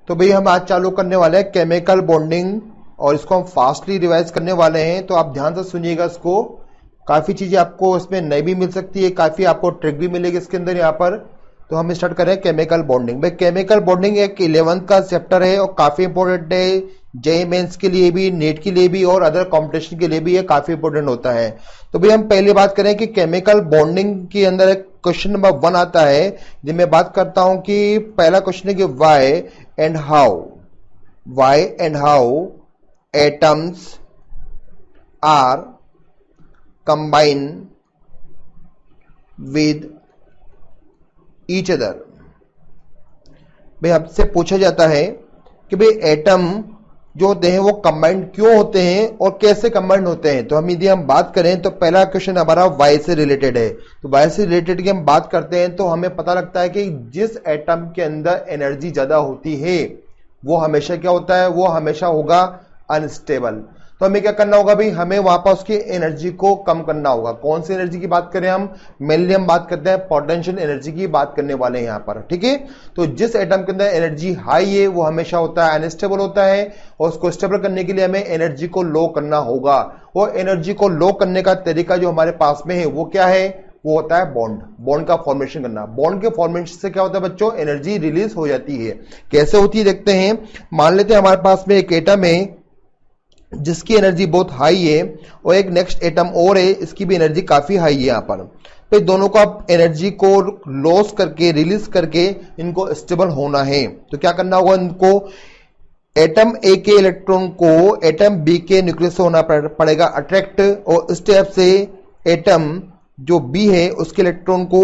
तो भाई हम आज चालू करने वाले हैं केमिकल बॉन्डिंग और इसको हम फास्टली रिवाइज करने वाले हैं। तो आप ध्यान से सुनिएगा इसको, काफी चीजें आपको इसमें नई भी मिल सकती है, काफी आपको ट्रिक भी मिलेगी इसके अंदर यहाँ पर। तो हम स्टार्ट करें केमिकल बॉन्डिंग। भाई केमिकल बॉन्डिंग एक 11th का चैप्टर है और काफी इंपॉर्टेंट है, जेईई मेंस के लिए भी, नेट के लिए भी और अदर कॉम्पिटिशन के लिए भी ये काफी इंपॉर्टेंट होता है। तो भाई हम पहले बात करें कि केमिकल बॉन्डिंग के अंदर एक क्वेश्चन नंबर 1 आता है, जिसमें मैं बात करता हूं कि पहला क्वेश्चन है कि why and how atoms are combine with each other. भाई हमसे पूछा जाता है कि भाई एटम जो होते हैं वो कंबाइंड क्यों होते हैं और कैसे कंबाइंड होते हैं। तो यदि हम बात करें तो पहला क्वेश्चन हमारा वाई से रिलेटेड है। तो वाई से रिलेटेड की हम बात करते हैं तो हमें पता लगता है कि जिस एटम के अंदर एनर्जी ज्यादा होती है वो हमेशा क्या होता है, वो हमेशा होगा अनस्टेबल। तो हमें क्या करना होगा भाई, हमें वहां पर उसकी एनर्जी को कम करना होगा। कौन सी एनर्जी की बात करें हम, मेनली हम बात करते हैं पोटेंशियल एनर्जी की बात करने वाले हैं यहां पर, ठीक है। तो जिस एटम के अंदर एनर्जी हाई है वो हमेशा होता है अनस्टेबल होता है और उसको स्टेबल करने के लिए हमें एनर्जी को लो करना होगा। और एनर्जी को लो करने का तरीका जो हमारे पास में है वो क्या है, वो होता है बॉन्ड का फॉर्मेशन करना। बॉन्ड के फॉर्मेशन से क्या होता है बच्चों, एनर्जी रिलीज हो जाती है। कैसे होती है देखते हैं। मान लेते हैं हमारे पास में एक एटम है जिसकी एनर्जी बहुत हाई है और एक नेक्स्ट एटम और है, इसकी भी एनर्जी काफी हाई है। यहां पर तो दोनों को आप एनर्जी को लॉस करके, रिलीज करके इनको स्टेबल होना है। तो क्या करना होगा, इनको एटम ए के इलेक्ट्रॉन को एटम बी के न्यूक्लियस से होना पड़ेगा अट्रैक्ट, और इस टाइप से एटम जो बी है उसके इलेक्ट्रॉन को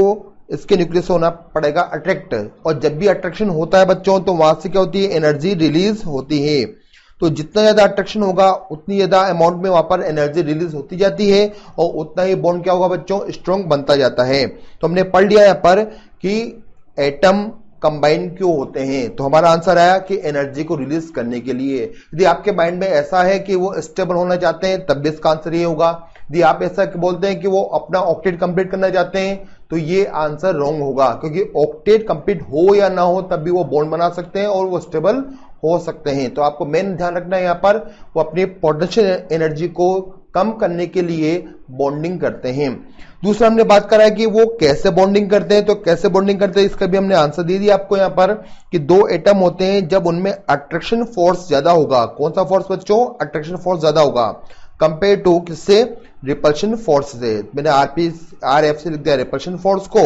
इसके न्यूक्लियस से होना पड़ेगा अट्रैक्ट। और जब भी अट्रैक्शन होता है बच्चों तो वहां से क्या होती है, एनर्जी रिलीज होती है। तो जितना ज्यादा अट्रैक्शन होगा उतनी ज्यादा अमाउंट में वहां पर एनर्जी रिलीज होती जाती है और उतना ही बॉन्ड क्या होगा बच्चों, स्ट्रॉन्ग बनता जाता है। तो हमने पढ़ लिया यहां पर कि एटम कंबाइन क्यों होते हैं। तो हमारा आंसर आया कि एनर्जी को रिलीज करने के लिए। यदि आपके माइंड में ऐसा है कि वो स्टेबल होना चाहते हैं तब भी इसका आंसर ये होगा। यदि आप ऐसा बोलते हैं कि वो अपना ऑक्टेट कंप्लीट करना चाहते हैं तो ये आंसर रॉन्ग होगा, क्योंकि ऑक्टेट कंप्लीट हो या ना हो तब भी वो बॉन्ड बना सकते हैं और वो स्टेबल हो सकते हैं। तो आपको मेन ध्यान रखना है, यहां पर वो अपनी पोटेंशियल एनर्जी को कम करने के लिए बॉन्डिंग करते हैं। दूसरा हमने बात करा है कि वो कैसे बॉन्डिंग करते हैं। तो कैसे बॉन्डिंग करते हैं इसका भी हमने आंसर दे दिया आपको यहां पर कि दो एटम होते हैं जब उनमें अट्रैक्शन फोर्स ज्यादा होगा। कौन सा फोर्स बच्चों, अट्रैक्शन फोर्स ज्यादा होगा कंपेयर टू किससे, रिपल्शन फोर्स से। मैंने आरएफ से लिख दिया रिपल्शन फोर्स को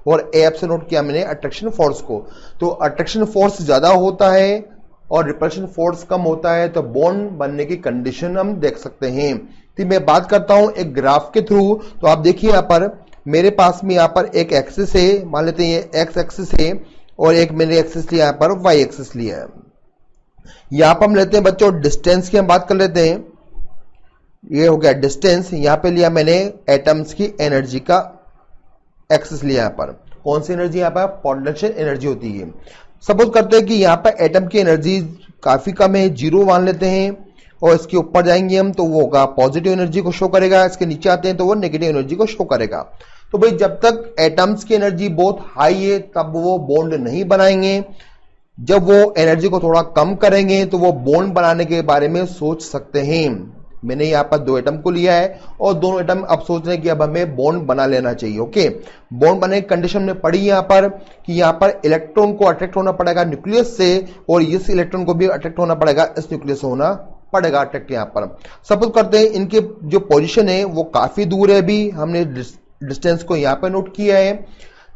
और एफ से नोट किया मैंने अट्रैक्शन फोर्स को। तो अट्रैक्शन फोर्स ज्यादा होता है और रिपल्शन फोर्स कम होता है तो बॉन्ड बनने की कंडीशन हम देख सकते हैं। तो मैं बात करता हूं एक ग्राफ के थ्रू। तो आप देखिए यहां पर मेरे पास में यहां पर एक एक्सिस है, मान लेते हैं ये एक्स एक्सिस है और एक मैंने एक्सिस लिया यहां पर वाई एक्सिस लिया है। यहां पर हम लेते हैं बच्चों डिस्टेंस की हम बात कर लेते हैं। ये हो गया डिस्टेंस, यहां पे लिया मैंने एटम्स की एनर्जी का एक्सिस लिया। यहां पर कौन सी एनर्जी, यहां पर पोटेंशियल एनर्जी होती है। सपोज करते हैं कि यहां पर एटम की एनर्जी काफी कम है, 0 मान लेते हैं, और इसके ऊपर जाएंगे हम तो वो होगा पॉजिटिव एनर्जी को शो करेगा, इसके नीचे आते हैं तो वो नेगेटिव एनर्जी को शो करेगा। तो भाई जब तक एटम्स की एनर्जी बहुत हाई है तब वो बॉन्ड नहीं बनाएंगे। जब वो एनर्जी को थोड़ा कम करेंगे तो वो बॉन्ड बनाने के बारे में सोच सकते हैं। मैंने यहां पर दो एटम को लिया है और दोनों एटम अब सोच रहे हैं कि अब हमें बॉन्ड बना लेना चाहिए। ओके, बॉन्ड बनाने की कंडीशन में पड़ी यहां पर कि यहां पर इलेक्ट्रॉन को अट्रैक्ट होना पड़ेगा न्यूक्लियस से और इस इलेक्ट्रॉन को भी अट्रैक्ट होना पड़ेगा इस न्यूक्लियस से होना पड़ेगा अट्रैक्ट। यहां पर सपोज करते हैं इनके जो पोजीशन है वो काफी दूर है, भी हमने डिस्टेंस को यहां पर नोट किया है।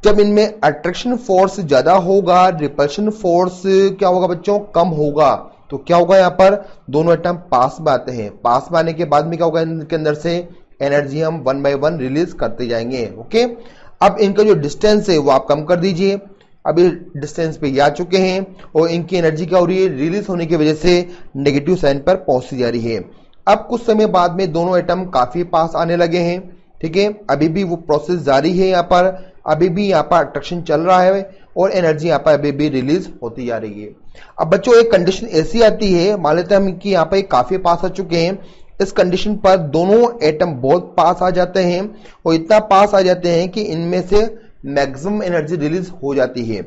जब इनमें अट्रैक्शन फोर्स ज्यादा होगा, रिपल्शन फोर्स क्या होगा बच्चों, कम होगा। तो क्या होगा, यहां पर दोनों एटम पास में आते हैं। पास में आने के बाद में क्या होगा, इनके अंदर से एनर्जी हम 1 बाय 1 रिलीज करते जाएंगे। ओके, अब इनका जो डिस्टेंस है वो आप कम कर दीजिए। अब ये डिस्टेंस पे आ चुके हैं और इनकी एनर्जी क्या हो रही है, रिलीज होने की वजह से नेगेटिव साइन पर पहुंचती जा रही है। अब कुछ समय बाद में दोनों एटम काफी पास आने लगे हैं, ठीक है। अभी भी वो प्रोसेस जारी है, यहाँ पर अभी भी यहाँ पर अट्रैक्शन चल रहा है और एनर्जी यहाँ पर अभी भी रिलीज होती जा रही है। अब बच्चों एक कंडीशन ऐसी आती है, मान लेते हैं हम कि यहाँ पर काफी पास आ चुके हैं। इस कंडीशन पर दोनों एटम बहुत पास आ जाते हैं और इतना पास आ जाते हैं कि इनमें से मैक्सिमम एनर्जी रिलीज हो जाती है।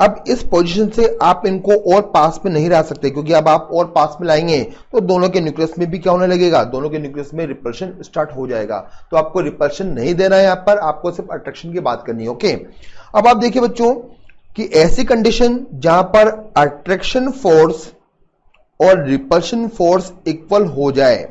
अब इस पोजीशन से आप इनको और पास में नहीं ला सकते, क्योंकि अब आप और पास में लाएंगे तो दोनों के न्यूक्लियस में भी क्या होने लगेगा, दोनों के न्यूक्लियस में रिपल्शन स्टार्ट हो जाएगा। तो आपको रिपल्शन नहीं देना है, यहां पर आपको सिर्फ अट्रैक्शन की बात करनी है। ओके, अब आप देखिए बच्चों कि ऐसी कंडीशन जहां पर अट्रैक्शन फोर्स और रिपल्शन फोर्स इक्वल हो जाए,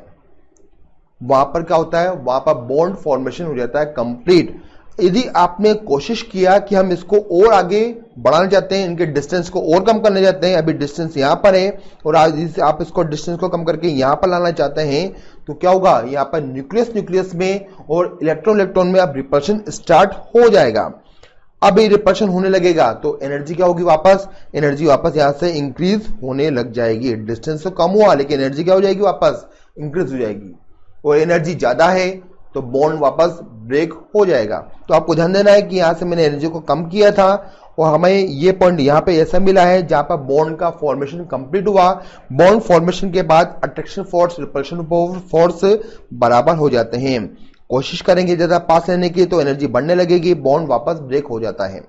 वहां पर क्या होता है, वहां पर बॉन्ड फॉर्मेशन हो जाता है कंप्लीट। यदि आपने कोशिश किया कि हम इसको और आगे बढ़ाना चाहते हैं, इनके डिस्टेंस को और कम करना चाहते हैं, अभी डिस्टेंस यहां पर है और आज आप इसको डिस्टेंस को कम करके यहां पर लाना चाहते हैं, तो क्या होगा, यहां पर न्यूक्लियस में और इलेक्ट्रॉन में अब रिपल्शन स्टार्ट हो जाएगा। अब ये रिपल्शन होने लगेगा तो एनर्जी क्या होगी, एनर्जी वापस यहां से इंक्रीज होने लग जाएगी। डिस्टेंस तो कम हुआ लेकिन एनर्जी क्या हो जाएगी, वापस इंक्रीज हो जाएगी। और एनर्जी ज्यादा है तो बॉन्ड वापस ब्रेक हो जाएगा। तो आपको ध्यान देना है कि यहां से मैंने एनर्जी को कम किया था और हमें ये पॉइंट यहां पे ऐसा मिला है जहां पर बॉन्ड का फॉर्मेशन कंप्लीट हुआ। बॉन्ड फॉर्मेशन के बाद अट्रैक्शन फोर्स रिपल्शन फोर्स बराबर हो जाते हैं। कोशिश करेंगे ज्यादा पास लेने की तो एनर्जी बढ़ने लगेगी, बॉन्ड वापस ब्रेक हो जाता है।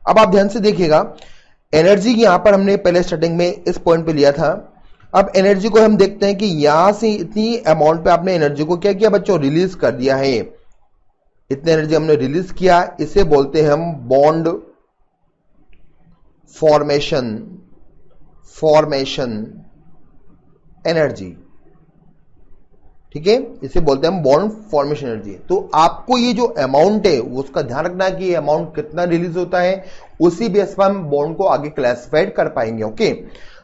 अब आप ध्यान से देखिएगा, एनर्जी यहां पर हमने पहले स्टार्टिंग में इस पॉइंट पे लिया था। अब एनर्जी को हम देखते हैं कि यहां से इतनी अमाउंट पे आपने एनर्जी को क्या किया बच्चों, रिलीज कर दिया है। इतनी एनर्जी हमने रिलीज किया, इसे बोलते हैं हम बॉन्ड फॉर्मेशन एनर्जी। ठीक है, इसे बोलते हैं हम बॉन्ड फॉर्मेशन एनर्जी। तो आपको ये जो अमाउंट है उसका ध्यान रखना है कि ये अमाउंट कितना रिलीज होता है, उसी बेस पर हम बॉन्ड को आगे क्लासिफाइड कर पाएंगे। ओके,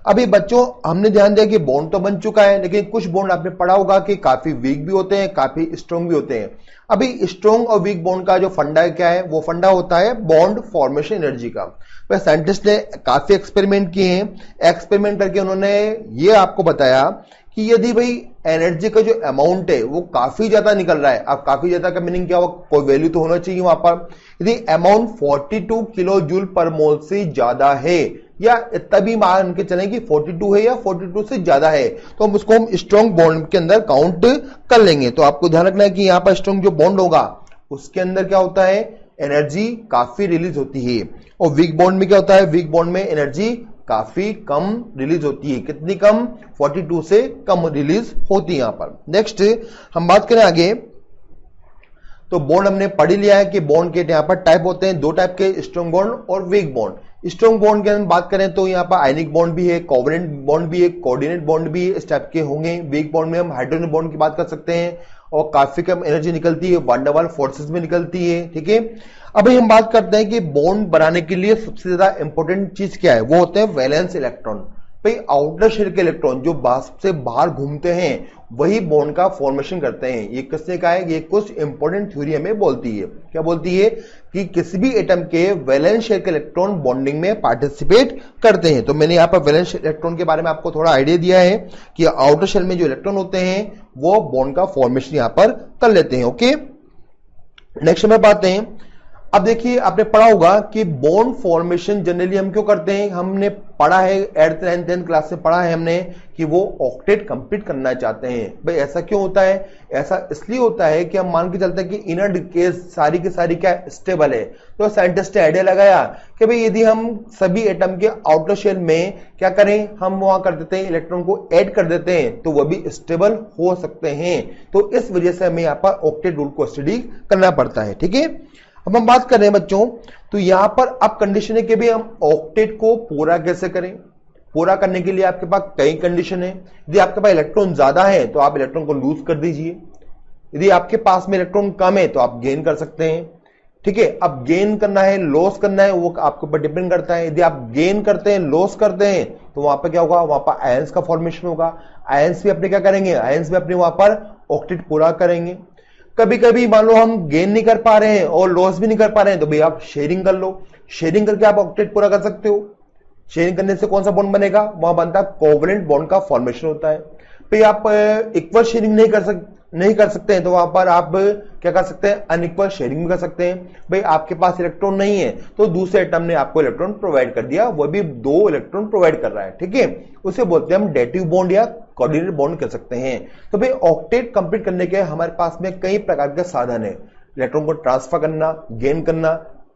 अभी बच्चों हमने ध्यान दिया कि बॉन्ड तो बन चुका है, लेकिन कुछ बॉन्ड आपने पढ़ा होगा कि काफी वीक भी होते हैं, काफी स्ट्रॉन्ग भी होते हैं। अभी स्ट्रॉन्ग और वीक बॉन्ड का जो फंडा क्या है, वो फंडा होता है बॉन्ड फॉर्मेशन एनर्जी का। तो साइंटिस्ट ने काफी एक्सपेरिमेंट किए हैं, एक्सपेरिमेंट करके उन्होंने ये आपको बताया कि यदि भाई एनर्जी का जो अमाउंट है वो काफी ज्यादा निकल रहा है। अब काफी ज्यादा का मीनिंग क्या हुआ, कोई वैल्यू तो होना चाहिए वहां पर। यदि अमाउंट 42 किलो जूल पर मोल से ज्यादा है, या तभी मान के चलें कि 42 है या 42 से ज्यादा है, तो हम उसको हम स्ट्रॉन्ग बॉन्ड के अंदर काउंट कर लेंगे। तो आपको ध्यान रखना है कि यहां पर स्ट्रॉन्ग जो बॉन्ड होगा उसके अंदर क्या होता है, एनर्जी काफी रिलीज होती है। और वीक बॉन्ड में क्या होता है, वीक बॉन्ड में एनर्जी काफी कम रिलीज होती है। कितनी कम, 42 से कम रिलीज होती है यहां पर। नेक्स्ट हम बात करें आगे, तो बॉन्ड हमने पढ़ लिया है कि बॉन्ड के यहां पर टाइप होते हैं, दो टाइप के, स्ट्रॉन्ग बॉन्ड और वीक बॉन्ड। स्ट्रॉन्ग बॉन्ड की हम बात करें तो यहां पर आयनिक बॉन्ड भी है, कोवेलेंट बॉन्ड भी है, कोऑर्डिनेट बॉन्ड भी इस टाइप के होंगे। वीक बॉन्ड में हम हाइड्रोजन बॉन्ड की बात कर सकते हैं और काफी कम एनर्जी निकलती है, वान डेर वाल्स फोर्सेस में निकलती है। ठीक है, अभी हम बात करते हैं कि बॉन्ड बनाने के लिए सबसे ज्यादा इंपॉर्टेंट चीज क्या है, वो होते हैं वैलेंस इलेक्ट्रॉन। भाई आउटर शेल के इलेक्ट्रॉन जो सबसे बाहर घूमते हैं वही बॉन्ड का फॉर्मेशन करते हैं। ये किसने कहा है, ये कुछ इंपॉर्टेंट थ्योरी हमें बोलती है। क्या बोलती है कि किसी भी एटम के वैलेंस शेल के इलेक्ट्रॉन बॉन्डिंग में पार्टिसिपेट करते हैं। तो मैंने यहां पर वैलेंस इलेक्ट्रॉन के बारे में आपको थोड़ा आइडिया दिया है कि आउटर शेल में जो इलेक्ट्रॉन होते हैं वो बॉन्ड का फॉर्मेशन यहां पर कर लेते हैं। ओके, नेक्स्ट में बात है, अब देखिए आपने पढ़ा होगा कि बॉन्ड फॉर्मेशन जनरली हम क्यों करते हैं, हमने पढ़ा है 8th 9th 10th क्लास में पढ़ा है हमने कि वो ऑक्टेट कंप्लीट करना चाहते हैं। भाई ऐसा क्यों होता है, ऐसा इसलिए होता है कि हम मान के चलते हैं कि इनर केस सारी की सारी क्या स्टेबल है। तो साइंटिस्ट ने आइडिया लगाया कि भाई यदि हम सभी एटम के आउटर शेल में क्या करें, हम वहां कर देते हैं इलेक्ट्रॉन को ऐड कर देते हैं तो वह भी स्टेबल हो सकते हैं। तो इस वजह से हमें यहाँ पर ऑक्टेट रूल को स्टडी करना पड़ता है। ठीक है, अब हम बात कर रहे हैं बच्चों, तो यहां पर अब कंडीशन है कि भी हम ऑक्टेट को पूरा कैसे करें। पूरा करने के लिए आपके पास कई कंडीशन है। यदि आपके पास इलेक्ट्रॉन ज्यादा है तो आप इलेक्ट्रॉन को लूज कर दीजिए, यदि आपके पास में इलेक्ट्रॉन कम है तो आप गेन कर सकते हैं। ठीक है, अब गेन करना है लॉस करना है वो आपके ऊपर डिपेंड करता है। यदि आप गेन करते हैं लॉस करते हैं तो वहां पर क्या होगा, वहां पर आयंस का फॉर्मेशन होगा। आयंस भी अपने क्या करेंगे, आयंस भी अपने वहां पर ऑक्टेट पूरा करेंगे। कभी कभी मान लो हम गेन नहीं कर पा रहे हैं और लॉस भी नहीं कर पा रहे हैं तो भाई आप शेयरिंग कर लो, शेयरिंग करके आप ऑक्टेट पूरा कर सकते हो। शेयरिंग करने से कौन सा बॉन्ड बनेगा, वहां बनता है कोवेलेंट बॉन्ड का फॉर्मेशन होता है। भाई आप इक्वल शेयरिंग नहीं कर सकते हैं तो वहां पर आप क्या कर सकते हैं, अनइक्वल शेयरिंग भी कर सकते हैं। भाई आपके पास इलेक्ट्रॉन नहीं है तो दूसरे एटम ने आपको इलेक्ट्रॉन प्रोवाइड कर दिया, वह भी 2 इलेक्ट्रॉन प्रोवाइड कर रहा है। ठीक है, उसे बोलते हैं हम डेटिव बॉन्ड या कोऑर्डिनेट बॉन्ड कर सकते हैं। तो भाई ऑक्टेट कंप्लीट करने के हमारे पास में कई प्रकार के साधन है, इलेक्ट्रॉन को ट्रांसफर करना, गेन करना,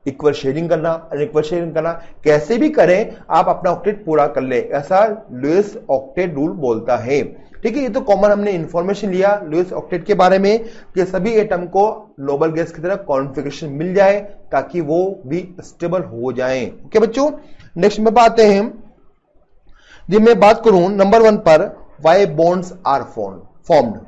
इक्वल शेयरिंग करना, अनइक्वल शेयरिंग करना, कैसे भी करें आप अपना ऑक्टेट पूरा कर ले, ऐसा लुईस ऑक्टेट रूल बोलता है। ठीक है, ये तो कॉमन हमने इंफॉर्मेशन लिया लुईस ऑक्टेट के बारे में कि सभी एटम को नोबल गैस की तरह कॉन्फ़िगरेशन मिल जाए ताकि वो भी स्टेबल हो जाएं। ओके बच्चों, नेक्स्ट में आते हैं। जब मैं बात करूं नंबर 1 पर, why bonds are formed,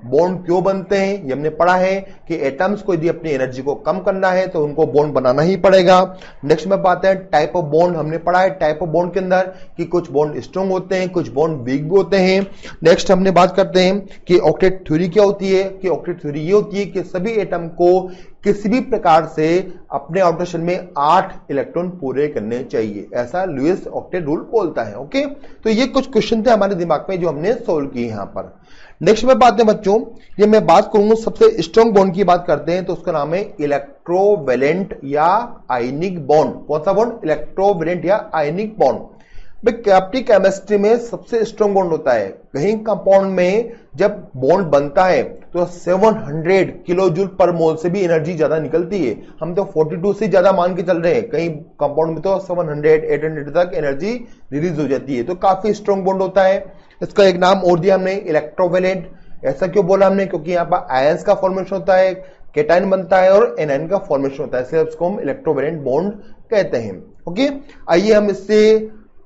bond क्यों बनते हैं, ये हमने पढ़ा है कि एटम्स को यदि अपनी एनर्जी को कम करना है तो उनको बॉन्ड बनाना ही पड़ेगा। नेक्स्ट में बात है टाइप ऑफ बॉन्ड, हमने पढ़ा है टाइप ऑफ बॉन्ड के अंदर कि कुछ बॉन्ड स्ट्रॉन्ग होते हैं, कुछ बॉन्ड वीक भी होते हैं। नेक्स्ट हमने बात करते हैं कि ऑक्टेट थ्योरी क्या होती है, कि ऑक्टेट थ्योरी ये होती है कि सभी एटम को किसी भी प्रकार से अपने आउटर शेल में 8 इलेक्ट्रॉन पूरे करने चाहिए, ऐसा लुईस ऑक्टेट रूल बोलता है। ओके, तो ये कुछ क्वेश्चन थे हमारे दिमाग में जो हमने सोल्व किए यहां पर। नेक्स्ट में बात है बच्चों, ये मैं बात करूंगा सबसे स्ट्रॉन्ग बॉन्ड की बात करते हैं तो उसका नाम है इलेक्ट्रोवेलेंट या आयनिक बॉन्ड। कौन सा बॉन्ड? इलेक्ट्रोवेलेंट या आयनिक बॉन्ड। भाई केमिस्ट्री में सबसे स्ट्रॉन्ग बॉन्ड होता है। कहीं कंपाउंड में जब बॉन्ड बनता है तो 700 किलो जूल पर मोल से भी एनर्जी ज्यादा निकलती है। हम तो 42 से ज्यादा मान के चल रहे हैं, कहीं कंपाउंड में तो 700-800 तक एनर्जी रिलीज हो जाती है, तो काफी स्ट्रॉन्ग बॉन्ड होता है। इसका एक नाम और दिया हमने, इलेक्ट्रोवेलेंट। ऐसा क्यों बोला हमने? क्योंकि यहाँ पर आयंस का फॉर्मेशन होता है, केटाइन बनता है और एनायन का फॉर्मेशन होता है, इसलिए उसको हम इलेक्ट्रोवेलेंट बॉन्ड कहते हैं। ओके, आइए हम इससे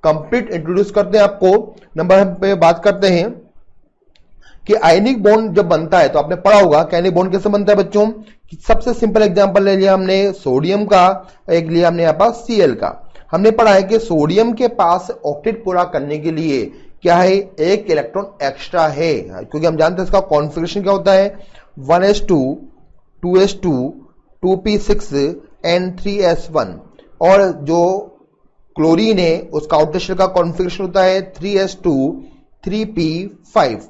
कंप्लीट इंट्रोड्यूस करते हैं आपको। नंबर पे बात करते हैं कि आयनिक बॉन्ड जब बनता है तो आपने पढ़ा होगा कि आयनिक बॉन्ड कैसे बनता है बच्चों। सबसे सिंपल एग्जांपल ले लिया हमने सोडियम का, एक लिया हमने यहाँ पर Cl का। हमने पढ़ा है कि सोडियम के पास ऑक्टेट पूरा करने के लिए क्या है, एक इलेक्ट्रॉन एक्स्ट्रा है, क्योंकि हम जानते हैं इसका कॉन्फ़िगरेशन क्या होता है, 1s2 2s2 2p6 and 3s1। और जो क्लोरीन है उसका आउटर शेल का कॉन्फ़िगरेशन होता है 3s2 3p5।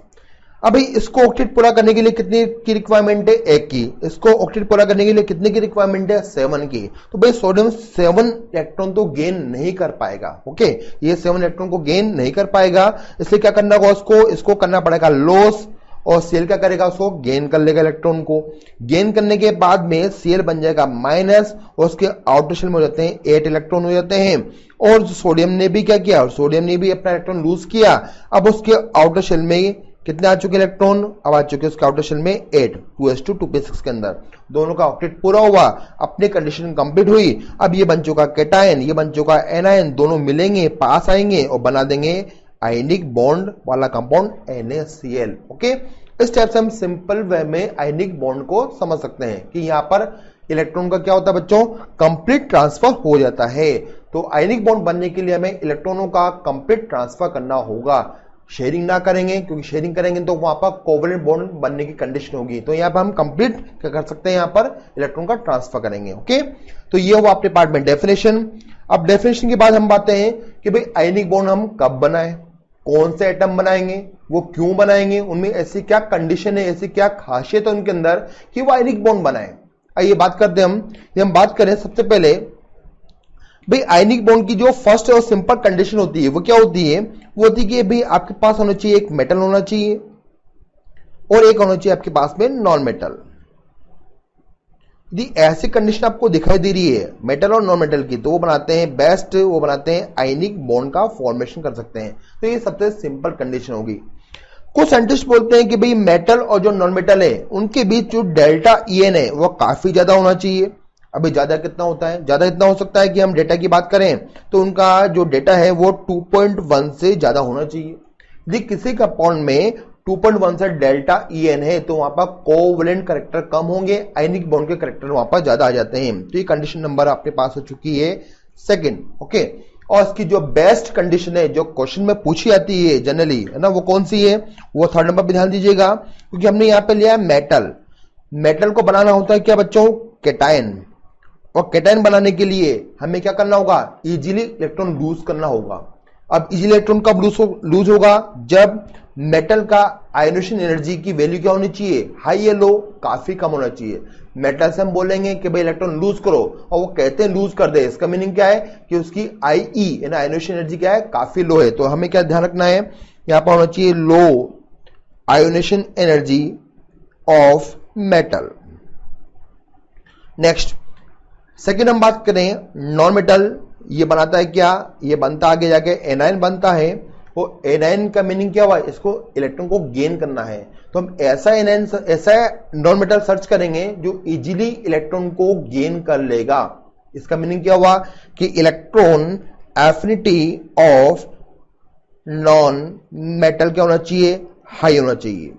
अब इसको ऑक्टेट पूरा करने के लिए कितनी की रिक्वायरमेंट है? 1 की। इसको ऑक्टेट पूरा करने के लिए कितने की रिक्वायरमेंट है? 7 की। तो भाई सोडियम 7 इलेक्ट्रॉन तो गेन नहीं कर पाएगा। ओके, ये 7 इलेक्ट्रॉन को गेन नहीं कर पाएगा, इसलिए क्या करना होगा उसको, इसको करना पड़ेगा लॉस, और Cl क्या करेगा, उसको गेन कर लेगा इलेक्ट्रॉन को। गेन करने के बाद में Cl बन जाएगा माइनस, और उसके आउटर शेल में हो जाते हैं 8 इलेक्ट्रॉन हो जाते हैं। और सोडियम ने भी क्या किया, सोडियम ने भी अपना इलेक्ट्रॉन लूज किया। अब उसके आउटर शेल में कितने आ चुके इलेक्ट्रॉन? अब आ चुके उसके आउटर शेल में 8, 2s2 2p6 के अंदर। दोनों का ऑक्टेट पूरा हुआ, अपनी कंडीशन कंप्लीट हुई। अब ये बन चुका केटायन, ये बन चुका एनायन, दोनों मिलेंगे, पास आएंगे और बना देंगे आयनिक बॉन्ड वाला कंपाउंड NaCl। ओके, इस टाइप से हम सिंपल वे में आयनिक बॉन्ड को समझ सकते हैं कि यहां पर इलेक्ट्रॉन का क्या होता है बच्चों, कंप्लीट ट्रांसफर हो जाता है। तो आयनिक बॉन्ड बनने के लिए हमें इलेक्ट्रॉनों का कंप्लीट ट्रांसफर करना होगा, शेयरिंग ना करेंगे, क्योंकि शेयरिंग करेंगे तो वहां पर कोवेलेंट बॉन्ड बनने की कंडीशन होगी। तो यहां पर हम कंप्लीट क्या कर सकते हैं, यहां पर इलेक्ट्रॉन का ट्रांसफर करेंगे। ओके, तो ये हुआ आपके पार्ट में डेफिनेशन। अब डेफिनेशन के बाद हम बातें हैं कि भाई आयनिक बॉन्ड हम कब बनाएं, कौन से एटम बनाएंगे, वो क्यों बनाएंगे, उनमें ऐसी क्या कंडीशन है, ऐसी क्या खासियत है उनके अंदर कि वो आयनिक बॉन्ड बनाए। आइए बात करते हैं हम बात करें सबसे पहले भाई आयनिक बॉन्ड की जो फर्स्ट और सिंपल कंडीशन होती है वो क्या होती है, वो होती है कि भाई आपके पास होना चाहिए एक मेटल होना चाहिए और एक होना चाहिए आपके पास में नॉन मेटल। यदि ऐसी कंडीशन आपको दिखाई दे रही है मेटल और नॉन मेटल की, तो वो बनाते हैं बेस्ट, वो बनाते हैं आयनिक बॉन्ड का फॉर्मेशन कर सकते हैं। तो ये सबसे सिंपल कंडीशन होगी। कुछ साइंटिस्ट बोलते हैं कि भाई मेटल और जो नॉन मेटल है उनके बीच जो डेल्टा EN है वो काफी ज्यादा होना चाहिए। अभी ज्यादा कितना होता है, ज्यादा इतना हो सकता है कि हम डेटा की बात करें तो उनका जो डेटा है वो 2.1 से ज्यादा होना चाहिए। यदि किसी कंपाउंड में 2.1 से डेल्टा EN है तो वहां पर कोवेलेंट कैरेक्टर कम होंगे, आयनिक बॉन्ड के कैरेक्टर वहां पर ज्यादा आ जाते हैं। तो ये कंडीशन नंबर आपके पास हो चुकी है सेकंड। ओके, और इसकी जो बेस्ट कंडीशन है जो क्वेश्चन में पूछी जाती है जनरली, है ना, वो कौन सी है, वो थर्ड नंबर पे ध्यान दीजिएगा, क्योंकि हमने यहां पे लिया है मेटल। मेटल को बनाना होता है क्या बच्चों, केटायन, और केटायन बनाने के लिए हमें क्या करना होगा, इजीली इलेक्ट्रॉन लूज करना होगा। अब इजीली इलेक्ट्रॉन कब लूज होगा, जब मेटल का आयोनेशन एनर्जी की वैल्यू क्या होनी चाहिए, हाई या लो, काफी कम होना चाहिए। मेटल से हम बोलेंगे कि भाई इलेक्ट्रॉन लूज करो और वो कहते हैं लूज कर दे, इसका मीनिंग क्या है कि उसकी IE यानी आयोनेशन एनर्जी क्या है, काफी लो है। तो हमें क्या ध्यान रखना है, यहां पर होना चाहिए low ionisation energy of metal. Next second हम बात करें नॉन मेटल, ये बनाता है क्या, ये बनता आगे जाके एनायन बनता है। वो एनायन का मीनिंग क्या हुआ, इसको इलेक्ट्रॉन को गेन करना है। तो हम ऐसा एनायन, ऐसा नॉन मेटल सर्च करेंगे जो इजीली इलेक्ट्रॉन को गेन कर लेगा। इसका मीनिंग क्या हुआ कि electron affinity of non metal क्या होना चाहिए, हाई होना चाहिए।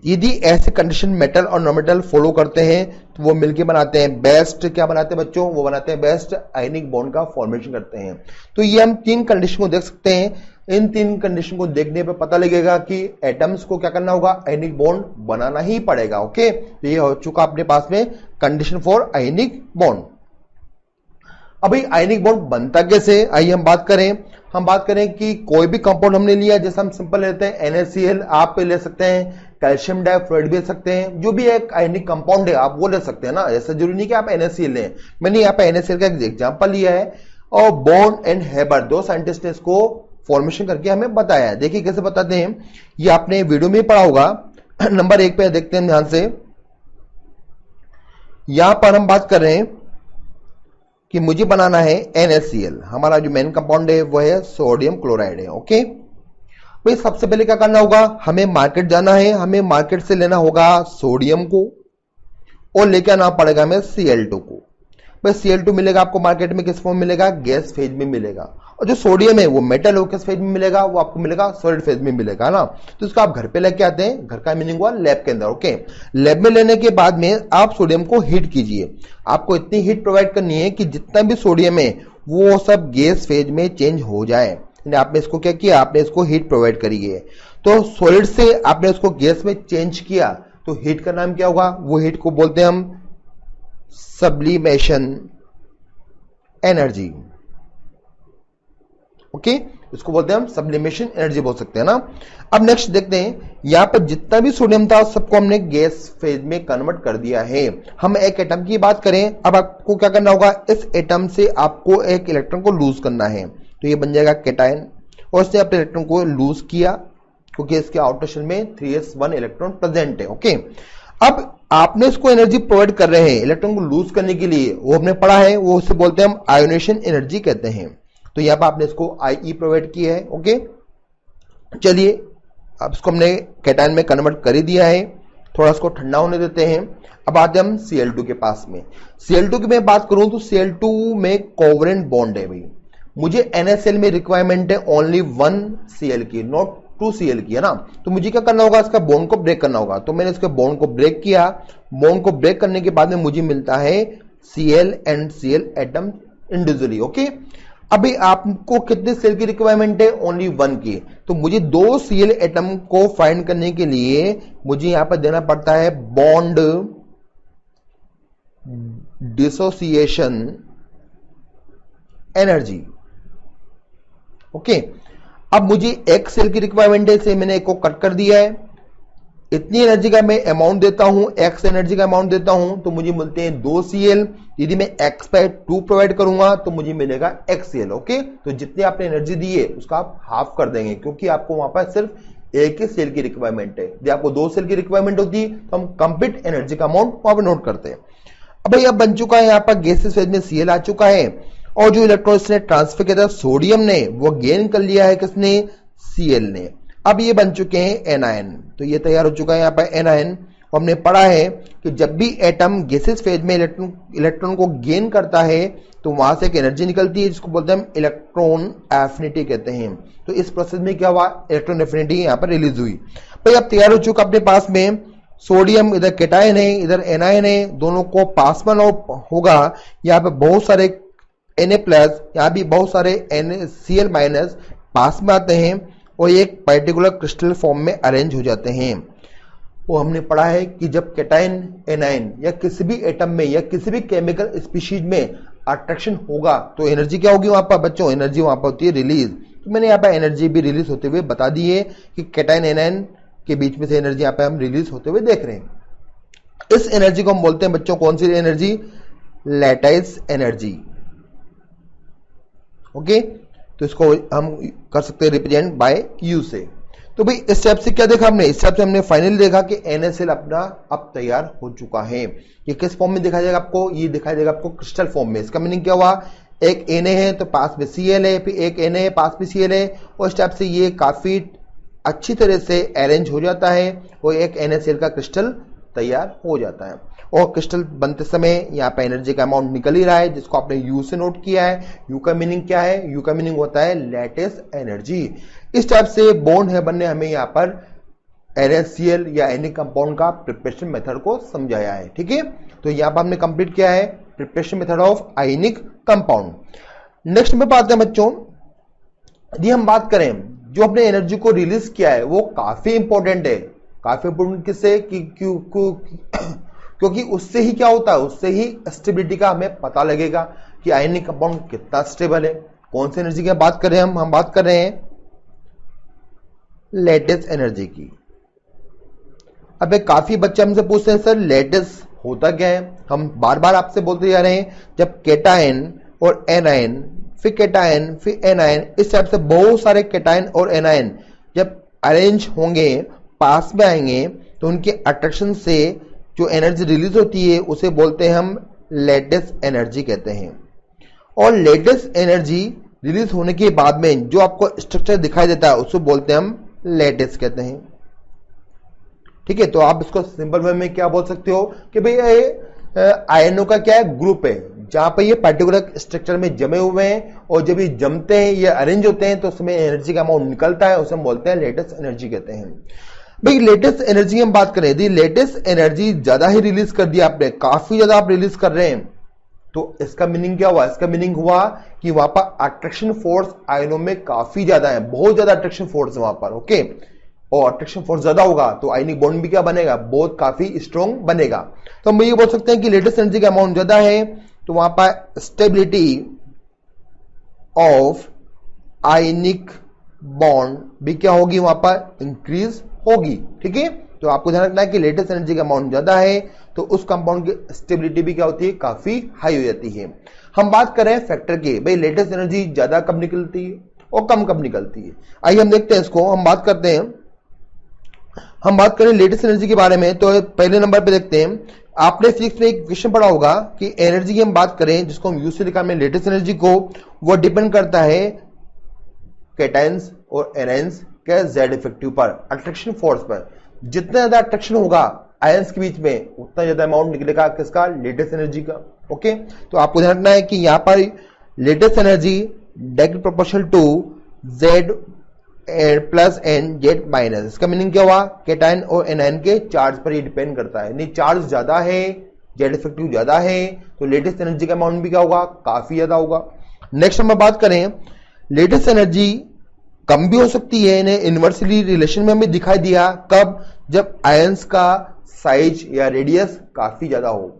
यदि ऐसे कंडीशन मेटल और नॉन मेटल फॉलो करते हैं तो वो मिलके बनाते हैं बेस्ट, क्या बनाते हैं बच्चों, वो बनाते हैं बेस्ट आयनिक बॉन्ड का फॉर्मेशन करते हैं। तो ये हम तीन कंडीशन को देख सकते हैं। इन तीन कंडीशन को देखने पे पता लगेगा कि एटम्स को क्या करना होगा, आयनिक बॉन्ड बनाना ही पड़ेगा। ओके, तो ये हो चुका अपने पास में कंडीशन फॉर आयनिक बॉन्ड। अभी आयनिक बॉन्ड बनता कैसे, आइए हम बात करें कि कोई भी कंपाउंड हमने लिया, जैसे हम सिंपल लेते हैं NaCl, आप ले सकते हैं कैल्शियम डाइऑक्साइड भी ले सकते हैं, जो भी एक आयनिक कंपाउंड है आप वो ले सकते हैं ना, ऐसा जरूरी नहीं कि आप NaCl लें। मैंने यहाँ पे NaCl का एक एग्जांपल लिया है और बॉर्न एंड हेबर, दो साइंटिस्ट ने इसको फॉर्मेशन करके हमें बताया है। देखिए कैसे बताते हैं, ये आपने वीडियो में पढ़ा होगा। नंबर 1 पे देखते हैं ध्यान से, यहां पर हम बात कर रहे हैं कि मुझे बनाना है NaCl, हमारा जो मेन कंपाउंड है वो है सोडियम क्लोराइड है। ओके भाई, सबसे पहले क्या करना होगा, हमें मार्केट जाना है, हमें मार्केट से लेना होगा सोडियम को और लेकर आना पड़ेगा हमें Cl2 को। भाई Cl2 मिलेगा आपको मार्केट में किस फॉर्म में मिलेगा, गैस फेज में मिलेगा। और जो सोडियम है वो मेटल हो, किस फेज में मिलेगा, वो आपको मिलेगा सॉलिड फेज में मिलेगा ना। तो इसको आप घर पे लेके आते हैं, घर का मीनिंग हुआ लैब के अंदर। ओके, लैब में लेने के बाद में आप सोडियम को हीट कीजिए। आपको इतनी हीट प्रोवाइड करनी है कि जितना भी सोडियम है वो सब गैस फेज में चेंज हो जाए। आपने इसको क्या किया, आपने इसको हीट प्रोवाइड करी है। तो सॉलिड से आपने इसको गैस में चेंज किया, तो हीट का नाम क्या होगा, वो हीट को बोलते हैं हम सब्लिमेशन एनर्जी। ओके, इसको बोलते हैं हम सब्लिमेशन एनर्जी बोल सकते हैं ना। अब नेक्स्ट देखते हैं, यहां पर जितना भी सोडियम था सबको हमने गैस फेज में कन्वर्ट कर दिया है। हम एक एटम की बात करें, अब आपको क्या करना होगा, इस एटम से आपको एक इलेक्ट्रॉन को लूज करना है। तो ये बन जाएगा कैटायन, और इसने अपने इलेक्ट्रॉन को लूज किया क्योंकि इसके आउटर शेल में 3s1 इलेक्ट्रॉन प्रेजेंट है। ओके, अब आपने इसको एनर्जी प्रोवाइड कर रहे हैं इलेक्ट्रॉन को लूज करने के लिए, वो हमने पढ़ा है, वो उसे बोलते हैं हम आयोनेशन एनर्जी कहते हैं। तो यहां पर आपने इसको IE प्रोवाइड किया है। ओके, चलिए अब इसको हमने कैटायन में कन्वर्ट कर ही दिया है, थोड़ा इसको ठंडा होने देते हैं। अब आते हम Cl2 के पास में। Cl2 की मैं बात करूं तो Cl2 में कोवेलेंट बॉन्ड है भाई। मुझे NaCl में रिक्वायरमेंट है ओनली 1 Cl की, नॉट 2 Cl की, है ना। तो मुझे क्या करना होगा, इसका बॉन्ड को ब्रेक करना होगा। तो मैंने इसके बॉन्ड को ब्रेक किया। बॉन्ड को ब्रेक करने के बाद में मुझे मिलता है Cl and Cl atom individually. Okay, अभी आपको कितने सेल की रिक्वायरमेंट है, ओनली 1 की। तो मुझे 2 Cl एटम को फाइंड करने के लिए मुझे यहां पर देना पड़ता है बॉन्ड डिसोसिएशन एनर्जी। ओके, अब मुझे एक सेल की रिक्वायरमेंट है, से मैंने एक को कट कर दिया है। इतनी एनर्जी का मैं अमाउंट देता हूं, एक्स एनर्जी का अमाउंट देता हूं, तो मुझे मिलते हैं 2 Cl। यदि मैं x पे 2 प्रोवाइड करूंगा तो मुझे मिलेगा x Cl। ओके, तो जितनी आपने एनर्जी दी है उसका आप हाफ कर देंगे, क्योंकि आपको वहां पर सिर्फ एक ही सेल की रिक्वायरमेंट है। यदि आपको 2 सेल की रिक्वायरमेंट होती तो हम कंप्लीट एनर्जी का अमाउंट वहां पर नोट करते हैं। अब भाई अब बन चुका है, यहाँ पर गैसेस फेज में Cl आ चुका है, और जो इलेक्ट्रॉन इसने ट्रांसफर किया था सोडियम ने, वो गेन कर लिया है किसने, Cl ने। अब ये बन चुके हैं एनायन। तो ये तैयार हो चुका है यहाँ पर एनायन। हमने पढ़ा है कि जब भी एटम गैसेस फेज में इलेक्ट्रॉन को गेन करता है तो वहां से एक एनर्जी निकलती है, जिसको बोलते हैं हम इलेक्ट्रॉन एफिनिटी कहते हैं। तो इस प्रोसेस में क्या हुआ, इलेक्ट्रॉन एफिनिटी यहाँ पर रिलीज हुई। भाई अब तैयार हो चुका अपने पास में सोडियम, इधर कैटायन है इधर एनायन है, दोनों को पास में होगा। यहाँ पे बहुत सारे Na+, यहाँ भी बहुत सारे Cl- पास में आते हैं और एक पर्टिकुलर क्रिस्टल फॉर्म में अरेंज हो जाते हैं। वो हमने पढ़ा है कि जब कैटायन एनायन या किसी भी एटम में या किसी भी केमिकल स्पीशीज में अट्रैक्शन होगा तो एनर्जी क्या होगी वहां पर बच्चों, एनर्जी वहां पर होती है रिलीज। तो मैंने यहाँ पर एनर्जी भी रिलीज होते हुए बता दी है कि कैटायन एनायन के बीच में से एनर्जी यहाँ पे हम रिलीज होते हुए देख रहे हैं। इस एनर्जी को हम बोलते हैं बच्चों कौन सी एनर्जी, लैटिस एनर्जी। ओके, तो इसको हम कर सकते हैं रिप्रेजेंट बाय U से। तो भाई इस स्टेप से क्या देखा हमने, इस स्टेप से हमने फाइनली देखा कि NaCl अपना अब तैयार हो चुका है। ये किस फॉर्म में दिखाई देगा आपको, ये दिखाई देगा आपको क्रिस्टल फॉर्म में। इसका मीनिंग क्या हुआ, एक Na है तो पास में Cl है, फिर एक Na है पास में Cl है, और इस टाइप से ये काफी अच्छी तरह से अरेंज हो जाता है और एक NaCl का क्रिस्टल तैयार हो जाता है। और क्रिस्टल बनते समय यहाँ पे एनर्जी का अमाउंट निकल ही रहा है, जिसको आपने यू से नोट किया है। यू का मीनिंग क्या है, यू का मीनिंग होता है लेटेस एनर्जी। इस टाइप से बॉन्ड है बनने हमें यहाँ पर NaCl या एनी कंपाउंड का प्रिपरेशन मेथड को समझाया है। ठीक है, तो यहाँ पर हमने कंप्लीट किया है preparation method of ionic compound. Next में बात है बच्चों, यदि हम बात करें जो अपने एनर्जी को रिलीज किया है वो काफी इंपॉर्टेंट है। काफी इंपॉर्टेंट किससे, क्योंकि उससे ही क्या होता है, उससे ही स्टेबिलिटी का हमें पता लगेगा कि आयनिक कंपाउंड कितना स्टेबल है। कौन सी एनर्जी की बात कर रहे हैं हम बात कर रहे हैं लेटेस्ट एनर्जी की। अब काफी बच्चे हमसे पूछते हैं सर लेटेस्ट होता क्या है। हम बार बार आपसे बोलते जा रहे हैं, जब केटायन और एनायन, फिर केटायन फिर एनायन, इस टाइप से बहुत सारे केटायन और एनायन जब अरेंज होंगे, पास में आएंगे, तो उनके अट्रैक्शन से जो एनर्जी रिलीज होती है उसे बोलते हैं हम लेटेस्ट एनर्जी कहते हैं। और लेटेस्ट एनर्जी रिलीज होने के बाद में जो आपको स्ट्रक्चर दिखाई देता है उसे बोलते हैं हम लेटेस्ट कहते हैं। ठीक है, तो आप इसको सिंपल वे में क्या बोल सकते हो कि भाई ये आयनों का क्या है, ग्रुप है, जहां पर ये पर्टिकुलर स्ट्रक्चर में जमे हुए हैं, और जब ये जमते हैं, ये अरेंज होते हैं, तो उसमें एनर्जी का अमाउंट निकलता है, उसे हम बोलते हैं लेटेस्ट एनर्जी कहते हैं। भाई लेटेस्ट एनर्जी की हम बात करें, यदि लेटेस्ट एनर्जी ज्यादा ही रिलीज कर दिया आपने, काफी ज्यादा आप रिलीज कर रहे हैं, तो इसका मीनिंग क्या हुआ, इसका मीनिंग हुआ कि वहां पर अट्रैक्शन फोर्स आयनों में काफी ज्यादा है, बहुत ज्यादा अट्रैक्शन फोर्स है वहां पर। ओके, और अट्रैक्शन फोर्स ज्यादा होगा तो आयनिक बॉन्ड भी क्या बनेगा, बहुत काफी स्ट्रॉन्ग बनेगा। तो हम ये बोल सकते हैं कि लेटेस्ट एनर्जी का अमाउंट ज्यादा है तो वहां पर स्टेबिलिटी ऑफ आयनिक बॉन्ड भी क्या होगी, वहां पर इंक्रीज होगी। ठीक है, तो आपको ध्यान रखना है कि लेटेस्ट एनर्जी का अमाउंट ज्यादा है तो उस कंपाउंड की स्टेबिलिटी भी क्या होती है, काफी हाई हो जाती है। हम बात कर रहे हैं फैक्टर की, भाई लेटेस्ट एनर्जी ज्यादा कब निकलती है और कम कब निकलती है। आइए हम देखते हैं इसको, हम बात करते हैं, हम बात करें लेटेस्ट एनर्जी के बारे में। तो पहले नंबर पे देखते हैं, आपने फिजिक्स में एक क्वेश्चन पढ़ा होगा कि एनर्जी की हम बात करें जिसको हम यू से लिखा हमने लेटेस्ट एनर्जी को, वो डिपेंड करता है कैटायंस और एनायंस के जेड इफेक्टिव पर, अट्रैक्शन फोर्स पर। जितना ज्यादा अट्रैक्शन होगा आयंस के बीच में उतना ज्यादा अमाउंट निकलेगा किसका, लेटेस्ट एनर्जी का। ओके, तो आपको ध्यान रखना है कि यहां पर lattice energy direct proportional to Z plus and Z minus. इसका मीनिंग क्या हुआ, केटायन और एनायन के चार्ज पर ये डिपेंड करता है। नहीं, चार्ज ज्यादा है, जेड इफेक्टिव ज्यादा है, तो लेटेस्ट एनर्जी का अमाउंट भी क्या होगा, काफी ज्यादा होगा। नेक्स्ट हम बात करें, लेटेस्ट एनर्जी कम भी हो सकती है, इन्हें इनवर्सली रिलेशन में हमें दिखाई दिया कब, जब आयंस का साइज या रेडियस काफी ज्यादा हो।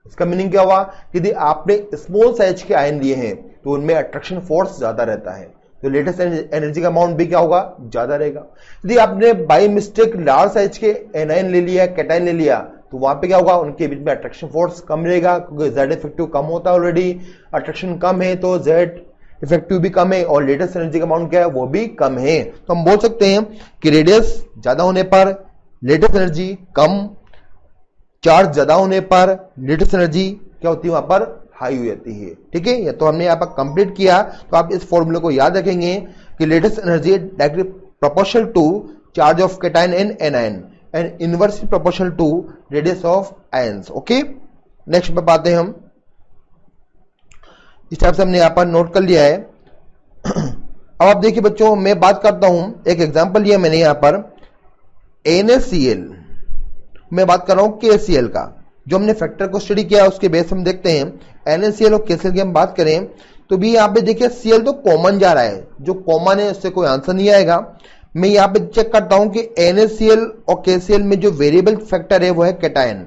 इसका मीनिंग क्या हुआ, यदि आपने स्मॉल साइज के आयन लिए हैं तो उनमें अट्रैक्शन फोर्स ज्यादा रहता है, तो लेटेस्ट एनर्जी का अमाउंट भी क्या होगा, ज्यादा रहेगा। यदि आपने बाय मिस्टेक लार्ज साइज के एनायन ले लिया, कैटायन ले लिया, तो वहां पे क्या होगा, उनके बीच में अट्रैक्शन फोर्स कम रहेगा, क्योंकि जेड इफेक्टिव कम होता है ऑलरेडी, अट्रैक्शन कम है तो जेड इफेक्टिव भी कम है, और लेटेस्ट एनर्जी का अमाउंट क्या है, वो भी कम है। तो हम बोल सकते हैं कि रेडियस ज्यादा होने पर लेटेस्ट एनर्जी कम, चार्ज ज्यादा होने पर लेटेस्ट एनर्जी क्या होती है, वहां पर हाई हो जाती है। ठीक है, तो हमने यहाँ पर कंप्लीट किया, तो आप इस फॉर्मूले को याद रखेंगे कि lattice energy directly proportional to charge of cation and anion and inversely proportional to radius of ions. Okay, next पे बात है हम, इस टाइप से हमने यहाँ पर नोट कर लिया है। अब आप देखिए बच्चों, मैं बात करता हूं, एक एग्जांपल लिया मैंने यहाँ पर NaCl, मैं बात कर रहा हूं KCl का, जो हमने फैक्टर को स्टडी किया उसके बेस हम देखते हैं। NaCl और KCl की हम बात करें तो भी यहाँ पे देखिए Cl तो कॉमन जा रहा है, जो कॉमन है उससे कोई आंसर नहीं आएगा। मैं यहाँ पे चेक करता हूं कि NaCl और KCl में जो वेरिएबल फैक्टर है वो है कैटायन।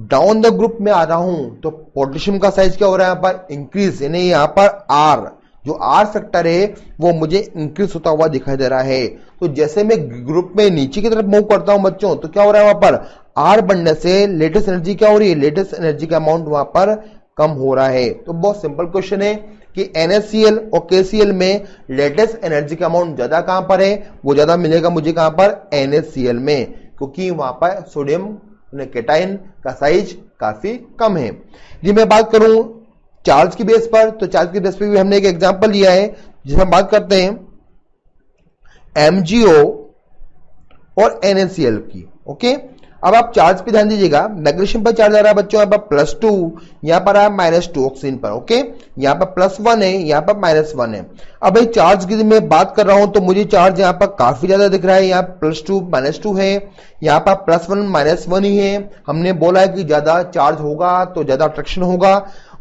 डाउन द ग्रुप में आ रहा हूं तो पोटेशियम का साइज क्या हो रहा है, यहाँ पर इंक्रीज, यानी यहाँ पर R, जो R फैक्टर है वो मुझे इंक्रीज होता हुआ दिखाई दे रहा है। तो जैसे मैं ग्रुप में नीचे की तरफ मूव करता हूं बच्चों, तो क्या हो रहा है, वहां पर R बढ़ने से लेटेस्ट एनर्जी क्या हो रही है, लेटेस्ट एनर्जी का अमाउंट वहां पर कम हो रहा है। तो बहुत सिंपल क्वेश्चन है, कि NaCl और KCl में लेटेस्ट एनर्जी का अमाउंट ज्यादा कहां पर है, वो ज्यादा मिलेगा मुझे कहां पर, NaCl में, क्योंकि वहां पर सोडियम कैटायन का साइज काफी कम है। यदि मैं बात करूं चार्ज की बेस पर, तो चार्ज की बेस पर भी हमने एक एग्जांपल लिया है जिसमें बात करते हैं MgO और NaCl की। ओके, अब आप चार्ज पे ध्यान दीजिएगा, मैग्नीशियम पर चार्ज आ रहा है बच्चों, यहाँ पर +2, यहाँ पर है -2 ऑक्सीजन पर। ओके, यहाँ पर +1 है, यहाँ पर -1 है। अब भाई चार्ज की मैं बात कर रहा हूं तो मुझे चार्ज यहाँ पर काफी ज्यादा दिख रहा है, यहाँ +2 -2 है, यहाँ पर +1 -1 ही है। हमने बोला है कि ज्यादा चार्ज होगा तो ज्यादा अट्रैक्शन होगा,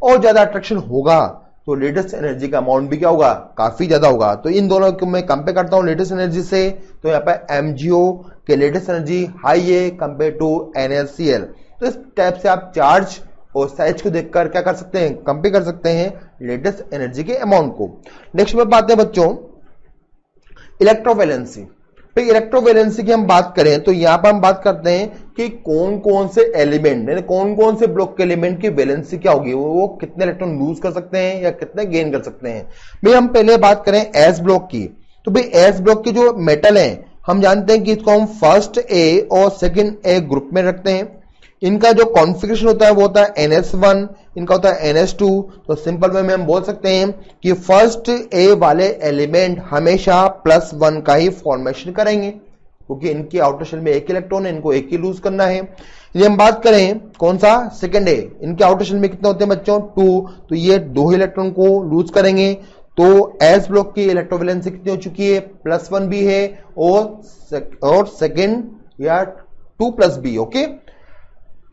और ज्यादा अट्रैक्शन होगा तो लेटेस्ट एनर्जी का अमाउंट भी क्या होगा, काफी ज्यादा होगा। तो इन दोनों को मैं कंपेयर करता हूं लेटेस्ट एनर्जी से, तो यहाँ पर MgO के लेटेस्ट एनर्जी हाई है कंपेयर टू NaCl। तो इस टाइप से आप चार्ज और साइज को देखकर क्या कर सकते हैं, कंपेयर कर सकते हैं लेटेस्ट एनर्जी के अमाउंट को। नेक्स्ट में बात है बच्चों इलेक्ट्रोवैलेंसी। फिर इलेक्ट्रोवैलेंसी की हम बात करें तो यहां पर हम बात करते हैं कि कौन कौन से एलिमेंट, यानी कौन कौन से ब्लॉक के एलिमेंट की वैलेंसी क्या होगी, वो कितने इलेक्ट्रॉन लूज कर सकते हैं या कितने गेन कर सकते हैं। भाई हम पहले बात करें एस ब्लॉक की, तो भाई एस ब्लॉक के जो मेटल हैं हम जानते हैं कि इसको हम फर्स्ट ए और सेकंड ए ग्रुप में रखते हैं। इनका जो कॉन्फ़िगरेशन होता है वो होता है NS1, इनका होता है NS2। तो सिंपल वे में हम बोल सकते हैं कि फर्स्ट ए वाले एलिमेंट हमेशा +1 का ही फॉर्मेशन करेंगे, क्योंकि इनकी आउटर शेल में एक इलेक्ट्रॉन है, इनको एक ही लूज करना है। यदि हम बात करें कौन सा, सेकंड ए, इनके आउटर शेल में कितने होते हैं बच्चों, 2, तो ये 2 इलेक्ट्रॉन को लूज करेंगे। तो एस ब्लॉक की इलेक्ट्रोवैलेंसी कितनी हो चुकी है, +1 भी है और सेकंड या 2+B। ओके,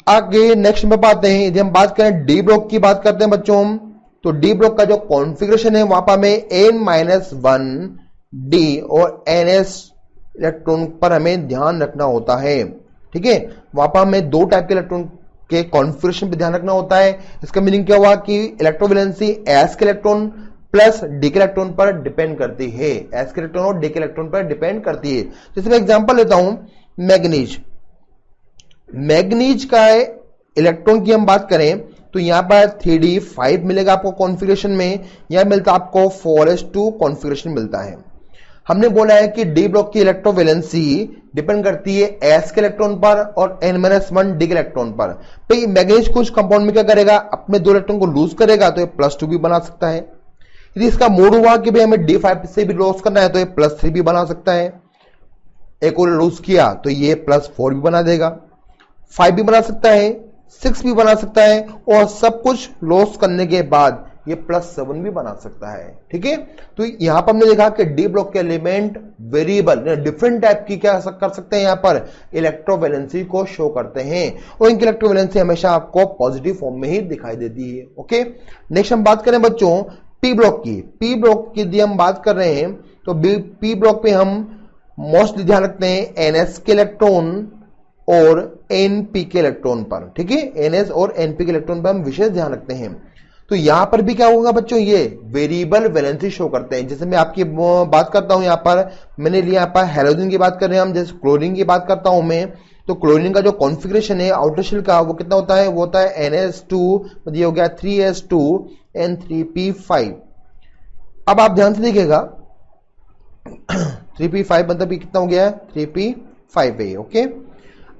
आगे नेक्स्ट में आते हैं, यदि हम बात करें डी ब्लॉक की बात करते हैं बच्चों हम, तो डी ब्लॉक का जो कॉन्फ़िगरेशन है वहां पर हमें N-1D और NS इलेक्ट्रॉन पर हमें ध्यान रखना होता है। ठीक है, वहां पर हमें 2 टाइप के इलेक्ट्रॉन के कॉन्फ़िगरेशन पे ध्यान रखना होता है। इसका मीनिंग क्या हुआ कि इलेक्ट्रोवैलेंसी एस के इलेक्ट्रॉन प्लस डी के इलेक्ट्रॉन पर डिपेंड करती है, एस के इलेक्ट्रॉन और डी के इलेक्ट्रॉन पर डिपेंड करती है। जैसे मैं एग्जांपल लेता हूं मैग्नीज, मैग्नीज का इलेक्ट्रॉन की हम बात करें तो यहां पर 3d5 मिलेगा आपको कॉन्फ़िगरेशन में, यहां मिलता है आपको 4s2 कॉन्फ़िगरेशन मिलता है। हमने बोला है कि डी ब्लॉक की इलेक्ट्रोवैलेंसी डिपेंड करती है एस के इलेक्ट्रॉन पर और N-1 डी के इलेक्ट्रॉन पर। भाई मैग्नीज कुछ कंपाउंड में क्या करेगा, अपने 2 इलेक्ट्रॉन को लूज करेगा तो ये +2 भी बना सकता है। यदि इसका मोड हुआ कि भाई हमें D5 से भी लूज करना है तो ये +3 भी बना सकता है। एक और लूज किया तो ये +4 भी बना देगा, 5 भी बना सकता है, 6 भी बना सकता है, और सब कुछ लॉस करने के बाद ये +7 भी बना सकता है। ठीक है, तो यहां पर हमने देखा कि डी ब्लॉक के एलिमेंट वेरिएबल डिफरेंट टाइप की क्या कर सकते हैं, यहां पर इलेक्ट्रोवैलेंसी को शो करते हैं, और इनकी इलेक्ट्रोवैलेंसी हमेशा आपको पॉजिटिव फॉर्म में ही दिखाई देती है। ओके, नेक्स्ट हम बात करें बच्चों पी ब्लॉक की। पी ब्लॉक की यदि हम बात कर रहे हैं तो पी ब्लॉक पे हम मोस्टली ध्यान रखते हैं NS के इलेक्ट्रॉन और NP के इलेक्ट्रॉन पर। ठीक है, NS और NP के इलेक्ट्रॉन पर हम विशेष ध्यान रखते हैं। तो यहां पर भी क्या होगा बच्चों, ये वेरिएबल वैलेंसी शो करते हैं। जैसे मैं आपकी बात करता हूं, यहां पर मैंने लिया, यहां पर हैलोजन की बात कर रहे हैं हम, जैसे क्लोरीन की बात करता हूं मैं, तो क्लोरीन का जो कॉन्फ़िगरेशन है आउटर शेल का वो कितना होता है, वो होता है NS2, ये हो गया 3s2 N3p5। अब आप ध्यान से देखिएगा 3p5 मतलब कितना हो गया, 3p5 है। ओके,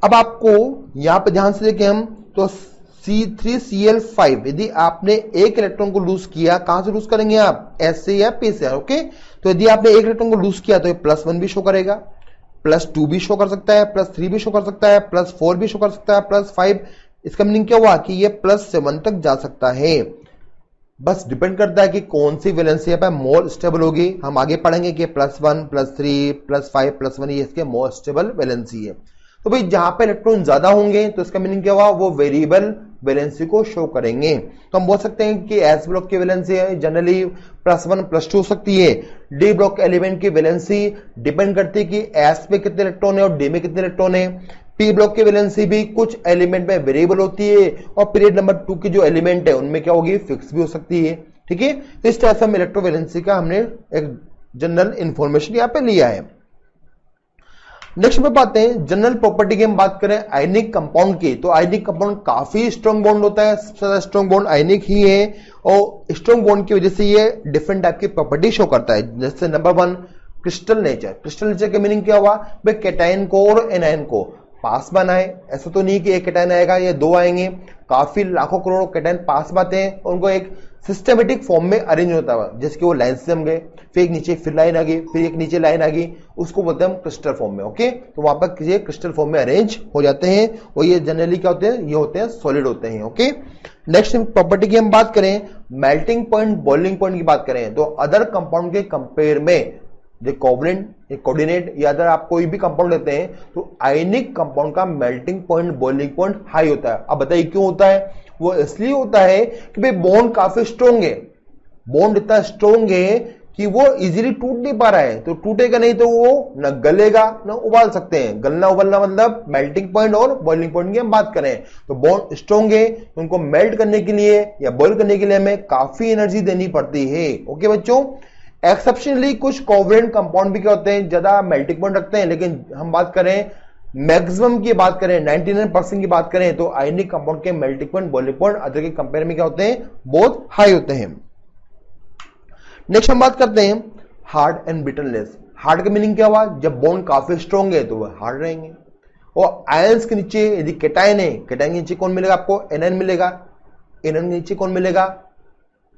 अब आपको यहां पर ध्यान से देखें हम तो C3Cl5, यदि आपने एक इलेक्ट्रॉन को लूज किया, कहां से लूज करेंगे आप, S से या P से। ओके, तो यदि आपने एक इलेक्ट्रॉन को लूज किया तो ये +1 भी शो करेगा, +2 भी शो कर सकता है, +3 भी शो कर सकता है, +4 भी शो कर सकता है, +5। इसका मीनिंग क्या हुआ कि ये +7 तक जा सकता है। बस डिपेंड करता है कि कौन सी वैलेंसी पर मोर स्टेबल होगी। हम आगे पढ़ेंगे कि +1, +3, +5, +1 ये इसके मोर स्टेबल वैलेंसी है। तो भाई जहां पे इलेक्ट्रॉन ज्यादा होंगे तो इसका मीनिंग क्या हुआ, वो वेरिएबल वैलेंसी को शो करेंगे। तो हम बोल सकते हैं कि एस ब्लॉक की वैलेंसी जनरली +1, +2 हो सकती है। डी ब्लॉक एलिमेंट की वैलेंसी डिपेंड करती है कि एस पे कितने इलेक्ट्रॉन है और डी में कितने इलेक्ट्रॉन है। पी ब्लॉक की वैलेंसी भी कुछ एलिमेंट में वेरिएबल होती है, और पीरियड नंबर 2 की जो एलिमेंट है उनमें क्या होगी, फिक्स भी हो सकती है। ठीक है, तो इस तरह से हम इलेक्ट्रोवैलेंसी का हमने एक जनरल इंफॉर्मेशन यहां पे लिया है। नेक्स्ट में पाते हैं जनरल प्रॉपर्टी की हम बात करें आयनिक कंपाउंड की, तो आयनिक कंपाउंड काफी स्ट्रॉन्ग बॉन्ड होता है, सबसे ज्यादा स्ट्रॉन्ग बॉन्ड आयनिक ही है और स्ट्रॉन्ग बॉन्ड की वजह से ये डिफरेंट टाइप की प्रॉपर्टी शो करता है। जैसे number 1 crystal nature. Crystal nature का मीनिंग क्या हुआ भाई, कैटायन को और एनायन को पास बनाए। ऐसा तो नहीं कि एक कैटायन आएगा या दो आएंगे, काफी लाखों करोड़ों कैटायन पास बाते हैं और उनको एक सिस्टमेटिक फॉर्म में अरेंज होता है, जैसे कि वो लाइन से हम गए, फिर एक नीचे फिर लाइन आ गई, फिर एक नीचे लाइन आ गई, उसको बोलते हैं हम क्रिस्टल फॉर्म में। ओके, तो वहां पर किसी क्रिस्टल फॉर्म में अरेंज हो जाते हैं और ये जनरली क्या होते हैं, ये होते हैं सॉलिड होते हैं। ओके, नेक्स्ट प्रॉपर्टी की हम बात करें मेल्टिंग पॉइंट, बॉइलिंग पॉइंट की बात करें तो अदर कंपाउंड के कंपेयर में जो कोवलेंट कोऑर्डिनेट या अदर आप कोई भी कंपाउंड लेते हैं तो आयनिक कंपाउंड का melting point, boiling point high होता है। अब बताइए क्यों होता है? वो इसलिए होता है कि भाई बॉन्ड काफी स्ट्रॉन्ग है, बॉन्ड इतना स्ट्रॉन्ग है कि वो इजीली टूट नहीं पा रहा है, तो टूटेगा नहीं तो वो न गलेगा न उबाल सकते हैं। गलना उबलना मतलब मेल्टिंग पॉइंट और बॉइलिंग पॉइंट की हम बात करें तो बॉन्ड स्ट्रॉन्ग है, उनको मेल्ट करने के लिए या बॉइल करने के लिए हमें काफी एनर्जी देनी पड़ती है। ओके बच्चों, एक्सेप्शनली कुछ कोवलेंट कंपाउंड भी क्या होते हैं, ज्यादा मेल्टिंग पॉइंट रखते हैं, लेकिन हम बात करें मैक्सिमम की बात करें 99% की बात करें तो आयनिक कंपाउंड के melting point, boiling point other के कंपेयर में क्या होते हैं, बहुत हाई होते हैं। नेक्स्ट हम बात करते हैं हार्ड एंड ब्रिटलनेस। हार्ड का मीनिंग क्या हुआ, जब बॉन्ड काफी स्ट्रॉन्ग है तो वह हार्ड रहेंगे। और आयंस के नीचे यदि कैटायन है, कैटायन के नीचे कौन मिलेगा आपको, एनायन मिलेगा, एनायन के नीचे कौन मिलेगा,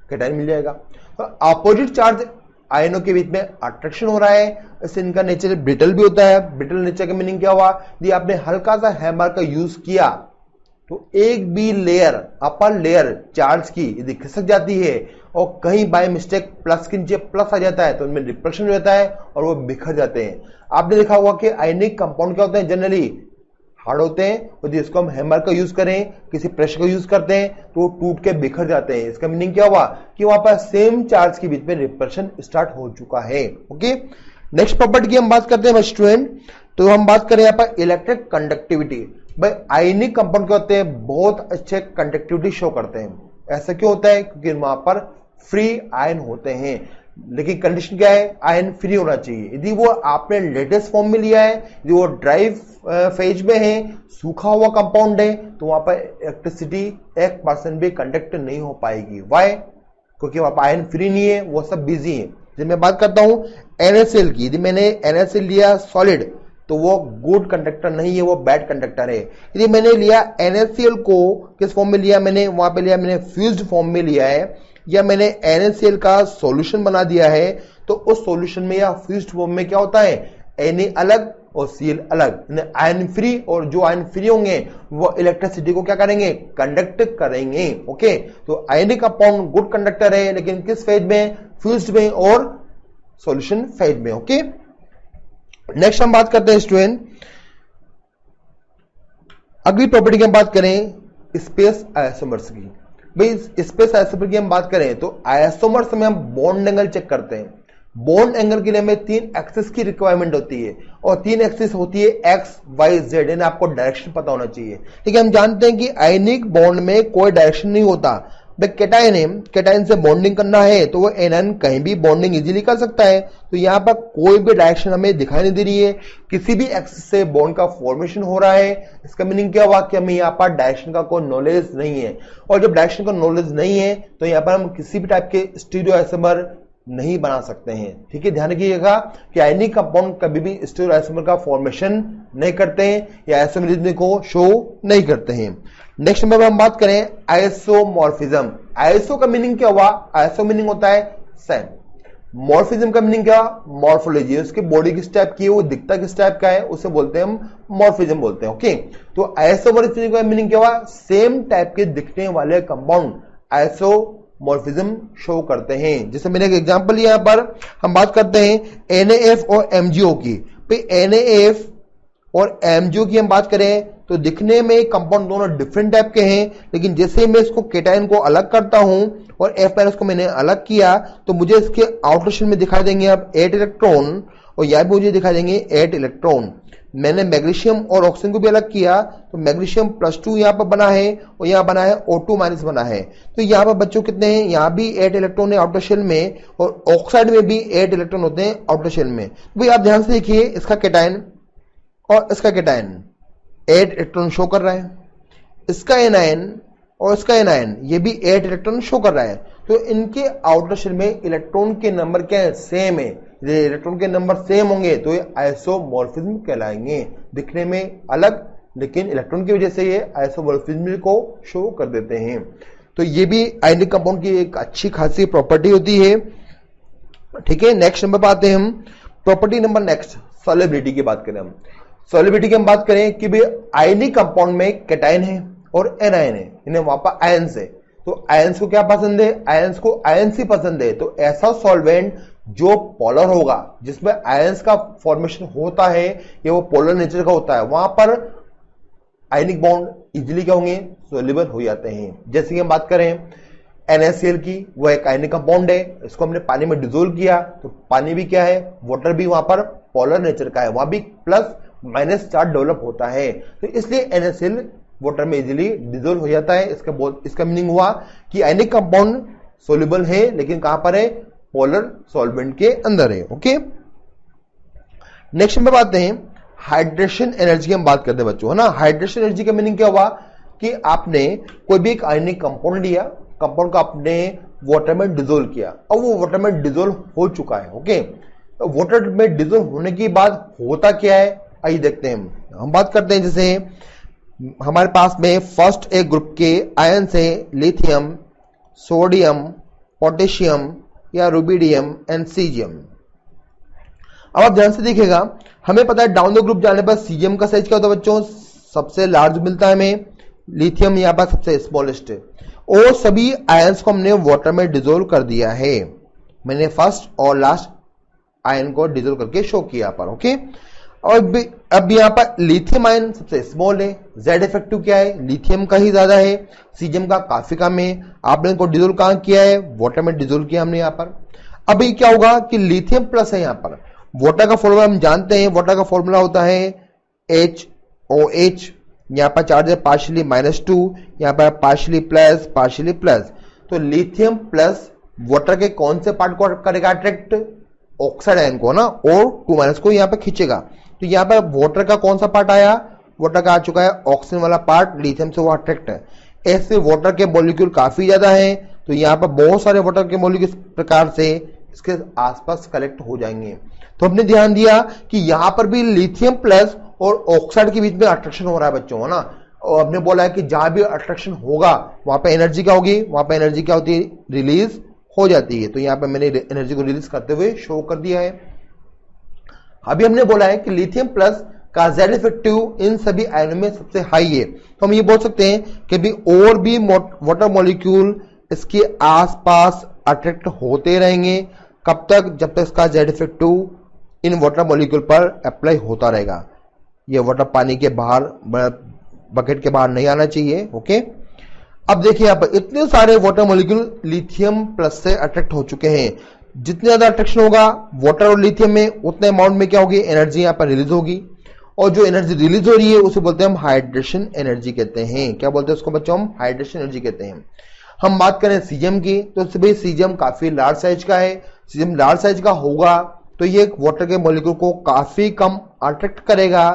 कैटायन मिल जाएगा। तो अपोजिट चार्ज आयनों के बीच में अट्रैक्शन हो रहा है, इससे इनका नेचर ब्रिटल भी होता है। ब्रिटल नेचर का मीनिंग क्या हुआ, यदि आपने हल्का सा हैमर का यूज किया तो एक भी लेयर, अपर लेयर चार्ज की यदि खिसक जाती है और कहीं बाय मिस्टेक प्लस के नीचे प्लस आ जाता है तो उनमें रिपल्शन हो जाता है और वो बिखर जाते हैं। आपने देखा होगा कि आयनिक कंपाउंड क्या होते हैं, जनरली हार्ड होते हैं, यदि इसको हम हैमर का यूज करें, किसी प्रेशर का यूज करते हैं तो टूट के बिखर जाते हैं। इसका मीनिंग क्या हुआ कि वहां पर सेम चार्ज के बीच में रिपल्शन स्टार्ट हो चुका है। ओके, नेक्स्ट प्रॉपर्टी की हम बात करते हैं स्टूडेंट, तो हम बात करें यहाँ पर इलेक्ट्रिक कंडक्टिविटी। भाई आयनिक कंपाउंड क्या होते हैं, बहुत अच्छे कंडक्टिविटी शो करते हैं। ऐसा क्यों होता है, क्योंकि वहां पर फ्री आयन होते हैं, लेकिन कंडीशन क्या है, आयन फ्री होना चाहिए। यदि वो आपने लेटेस्ट फॉर्म में लिया है, यदि वो ड्राई फेज में है, सूखा हुआ कंपाउंड है, तो वहां पर इलेक्ट्रिसिटी 1% भी कंडक्ट नहीं हो पाएगी। वाई? क्योंकि वहां पर आयन फ्री नहीं है, वो सब बिजी है। जब मैं बात करता हूं NaCl की, यदि मैंने NaCl लिया सॉलिड तो वो गुड कंडक्टर नहीं है, वो बैड कंडक्टर है। यदि मैंने लिया NaCl को किस फॉर्म में लिया, मैंने वहां पे लिया, मैंने फ्यूज्ड फॉर्म में लिया है या मैंने NaCl का सॉल्यूशन बना दिया है, तो उस सॉल्यूशन में या फ्यूज्ड फॉर्म में क्या होता है, Na अलग और Cl अलग, आयन फ्री, और जो आयन फ्री होंगे वो इलेक्ट्रिसिटी को क्या करेंगे, कंडक्ट करेंगे। ओके, तो आयनिक कंपाउंड गुड कंडक्टर है, लेकिन किस फेज में, फ्यूज्ड में और सॉल्यूशन फेज में। ओके, नेक्स्ट हम बात करते हैं स्टूडेंट, अगली प्रॉपर्टी की हम बात करें स्पेस आइसोमर्स की। भाई स्पेस आइसोमर की हम बात करें तो आइसोमर्स में हम बॉन्ड एंगल चेक करते हैं। बॉन्ड एंगल के लिए हमें 3 एक्सिस की रिक्वायरमेंट होती है और 3 एक्सिस होती है एक्स वाई जेड, यानी आपको डायरेक्शन पता होना चाहिए। ठीक है, हम जानते हैं कि आयनिक बॉन्ड में कोई डायरेक्शन नहीं होता। भाई कैटायन है, कैटायन से बॉन्डिंग करना है तो वो एनायन कहीं भी बॉन्डिंग इजीली कर सकता है, तो यहां पर कोई भी डायरेक्शन हमें दिखाई नहीं दे रही है, किसी भी एक्सिस से बॉन्ड का फॉर्मेशन हो रहा है। इसका मीनिंग क्या हुआ कि हमें यहाँ पर डायरेक्शन का कोई नॉलेज नहीं है, और जब डायरेक्शन का नॉलेज नहीं है तो यहाँ पर हम किसी भी टाइप के स्टीरियो आइसोमर नहीं बना सकते हैं। ठीक है, ध्यान रखिएगा कि आयनिक कंपाउंड कभी भी स्टीरियो आइसोमर का फॉर्मेशन नहीं करते हैं या आइसोमरिज्म को शो नहीं करते हैं। नेक्स्ट में हम बात करें आइसोमॉर्फिज्म। आइसो का मीनिंग क्या हुआ, आइसो मीनिंग होता है सेम, मॉर्फिज्म का मीनिंग क्या, मॉर्फोलॉजी, उसकी बॉडी किस टाइप की है, वो दिखता किस टाइप का है, उसे बोलते हैं हम मॉर्फिज्म बोलते हैं। ओके, तो आइसोमॉर्फिज्म का मीनिंग क्या हुआ, सेम टाइप के दिखने वाले कंपाउंड आइसोमॉर्फिज्म शो करते हैं। जैसे मैंने एक एग्जांपल लिया, यहाँ पर हम बात करते हैं NaF और MgO की। NaF और MgO की हम बात करें तो दिखने में कंपाउंड दोनों डिफरेंट टाइप के हैं, लेकिन जैसे मैं इसको कैटायन को अलग करता हूं और F- को मैंने अलग किया तो मुझे इसके आउटर शेल में दिखाई देंगे अब 8 इलेक्ट्रॉन, और यहां भी मुझे दिखाई देंगे 8 इलेक्ट्रॉन। मैंने मैग्नीशियम और ऑक्सीजन को भी अलग किया तो मैग्नीशियम +2 यहां पर बना है और यहां बना है O2- बना है। तो यहां पर बच्चों कितने हैं, यहां भी 8 इलेक्ट्रॉन है आउटर शेल में, और ऑक्साइड में भी 8 इलेक्ट्रॉन होते हैं आउटर शेल में। तो भाई आप ध्यान से देखिए, इसका कैटायन और इसका कैटायन 8 इलेक्ट्रॉन शो कर रहा है, इसका एनायन और इसका एनायन ये भी 8 इलेक्ट्रॉन शो कर रहा है। तो इनके आउटर शेल में इलेक्ट्रॉन के नंबर क्या है, सेम है। ये इलेक्ट्रॉन के नंबर सेम होंगे तो ये आइसोमॉर्फिज्म कहलाएंगे, दिखने में अलग लेकिन इलेक्ट्रॉन की वजह से ये आइसोमॉर्फिज्म को शो कर देते हैं। तो ये भी आयनिक कंपाउंड की एक अच्छी खासी प्रॉपर्टी होती है। ठीक है, नेक्स्ट नंबर पर आते हैं हम। प्रॉपर्टी नंबर नेक्स्ट सॉल्युबिलिटी की बात करें हम। सॉल्युबिलिटी की हम बात करें कि भाई आयनिक कंपाउंड में कैटायन है और एनायन है, इन्हें वहां पर आयंस है। तो आयंस को क्या पसंद है, आयंस को आयंस ही पसंद है। तो ऐसा सॉल्वेंट जो पोलर होगा, जिसमें आयंस का फॉर्मेशन होता है या वो पोलर नेचर का होता है, वहां पर आयनिक बॉन्ड इजीली क्या होंगे, सोल्यूबल हो जाते हैं। जैसे कि हम बात करें NaCl की, वो एक आयनिक कंपाउंड है, इसको हमने पानी में डिसोल्व किया तो पानी भी क्या है, वाटर भी वहां पर पोलर नेचर का है, वहां भी प्लस माइनस चार्ज डेवलप होता है। तो इसलिए NaCl वाटर में इजीली डिसोल्व हो जाता है। इसका मीनिंग हुआ कि आयनिक कंपाउंड सोल्यूबल है लेकिन कहां पर है, पोलर सॉल्वेंट के अंदर है। ओके, नेक्स्ट नंबर बात है हाइड्रेशन एनर्जी की हम बात करते हैं बच्चों, है ना। हाइड्रेशन एनर्जी का मीनिंग क्या हुआ कि आपने कोई भी एक आयनिक कंपाउंड लिया, कंपाउंड को आपने वाटर में डिसोल्व किया और वो वाटर में डिसोल्व हो चुका है। ओके, तो वाटर में डिसोल्व होने के बाद होता क्या है, आइए देखते हैं। हम बात करते हैं जैसे हमारे पास में फर्स्ट एक ग्रुप के आयन से लिथियम, सोडियम, पोटेशियम या रुबिडियम एंड सीजियम। अब आप ध्यान से देखिएगा, हमें पता है डाउन द ग्रुप जाने पर सीजियम का साइज क्या होता है बच्चों, सबसे लार्ज मिलता है हमें, लिथियम यहाँ पर सबसे स्मॉलेस्ट है। और सभी आयंस को हमने वाटर में डिसोल्व कर दिया है। मैंने फर्स्ट और लास्ट आयन को डिसोल्व करके शो किया पर। ओके, और अब यहाँ पर लिथियम आयन सबसे स्मॉल है, जेड इफेक्टिव क्या है, लिथियम का ही ज्यादा है, सीजियम का काफी कम है। आपने इनको डिसोल्व कहां किया है, वाटर में डिसोल्व किया हमने यहाँ पर। अब ये क्या होगा कि लिथियम प्लस है यहाँ पर, वाटर का फॉर्मूला हम जानते हैं, वाटर का फॉर्मूला होता है HOH, यहाँ पर चार्ज है पार्शियली -2, यहाँ पर पार्शियली प्लस। तो लिथियम प्लस वाटर के कौन से पार्ट को करेगा अट्रैक्ट, ऑक्साइड आयन को ना, और 2- को यहाँ पर खींचेगा। तो यहाँ पर वाटर का कौन सा पार्ट आया, वाटर का आ चुका है ऑक्सीजन वाला पार्ट, लिथियम से वो अट्रैक्ट है। ऐसे वाटर के मॉलिक्यूल काफी ज्यादा है, तो यहाँ पर बहुत सारे वाटर के मॉलिक्यूल इस प्रकार से इसके आसपास कलेक्ट हो जाएंगे। तो हमने ध्यान दिया कि यहां पर भी लिथियम प्लस और ऑक्साइड के बीच में अट्रैक्शन हो रहा है बच्चों, है ना। और हमने बोला है कि जहां भी अट्रैक्शन होगा वहां पे एनर्जी क्या होगी, वहां पे एनर्जी क्या होती है, रिलीज हो जाती है। तो यहां पे मैंने एनर्जी को रिलीज करते हुए शो कर दिया है। अभी हमने बोला है कि लिथियम प्लस का जेड इफेक्टिव इन सभी आयनों में सबसे हाई है। तो हम ये बोल सकते हैं कि भी और भी वाटर मॉलिक्यूल इसके आसपास अट्रैक्ट होते रहेंगे। कब तक, जब तक इसका Z effective in water molecule पर अप्लाई होता रहेगा। ये वाटर पानी के बाहर, बकेट के बाहर नहीं आना चाहिए। ओके, अब देखिए यहाँ पर इतने सारे वाटर मॉलिक्यूल लिथियम प्लस से अट्रैक्ट हो चुके हैं। जितने ज्यादा अट्रैक्शन होगा वाटर और लिथियम में, उतने अमाउंट में क्या होगी, एनर्जी यहाँ पर रिलीज होगी। और जो एनर्जी रिलीज हो रही है उसे बोलते हैं हम हाइड्रेशन एनर्जी कहते हैं। क्या बोलते हैं उसको बच्चों, हम हाइड्रेशन एनर्जी कहते हैं। हम बात करें सीजियम की, तो भाई सीजियम काफी लार्ज साइज का है। सीजियम लार्ज साइज का होगा तो ये वाटर के मॉलिक्यूल को काफी कम अट्रैक्ट करेगा।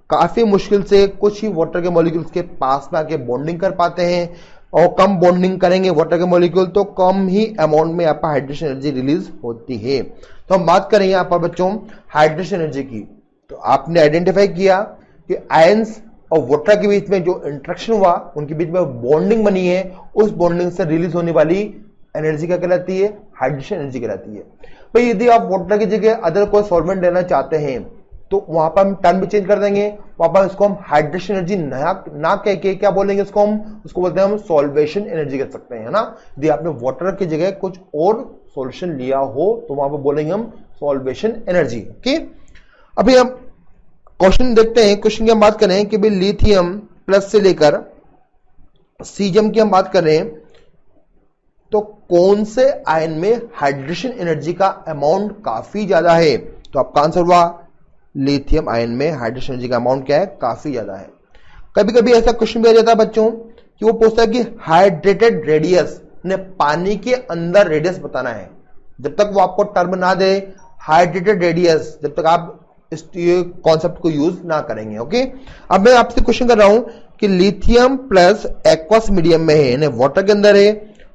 काफी मुश्किल से कुछ ही वाटर के मॉलिक्यूल्स के पास में आके बॉन्डिंग कर पाते हैं, और कम बॉन्डिंग करेंगे वाटर के मॉलिक्यूल तो कम ही अमाउंट में यहाँ पर हाइड्रेशन एनर्जी रिलीज होती है। तो हम बात करें यहाँ पर बच्चों हाइड्रेशन एनर्जी की, तो आपने आइडेंटिफाई किया कि आयंस और वाटर के बीच में जो इंट्रैक्शन हुआ, उनके बीच में बॉन्डिंग बनी है, उस बॉन्डिंग से रिलीज होने वाली एनर्जी क्या कहलाती है, हाइड्रेशन एनर्जी कहलाती है। भाई यदि आप वाटर की जगह अदर कोई सॉल्वेंट लेना चाहते हैं तो वहां पर हम टर्म भी चेंज कर देंगे, वहां पर इसको हम हाइड्रेशन एनर्जी ना कह के क्या बोलेंगे, उसको बोलते हैं हम सॉल्वेशन एनर्जी कह सकते हैं, है ना। यदि आपने वाटर की जगह कुछ और सॉल्यूशन लिया हो तो वहां पर बोलेंगे हम सॉल्वेशन एनर्जी। ओके, अभी हम क्वेश्चन देखते हैं। क्वेश्चन की हम बात करें कि भाई लिथियम प्लस से लेकर सीजियम की हम बात करें तो कौन से आयन में हाइड्रेशन एनर्जी का अमाउंट काफी ज्यादा है। तो आपका आंसर हुआ लिथियम आयन में हाइड्रेशन एनर्जी का अमाउंट क्या है, काफी ज्यादा है। कभी कभी ऐसा क्वेश्चन भी आ जाता है बच्चों कि वो पूछता है कि हाइड्रेटेड रेडियस ने पानी के अंदर रेडियस बताना है। जब तक वो आपको टर्म ना दे हाइड्रेटेड रेडियस, जब तक आप इस कॉन्सेप्ट को यूज ना करेंगे। ओके, अब मैं आपसे क्वेश्चन कर रहा हूं कि लिथियम प्लस एक्वस मीडियम में है, यानी वाटर के अंदर है,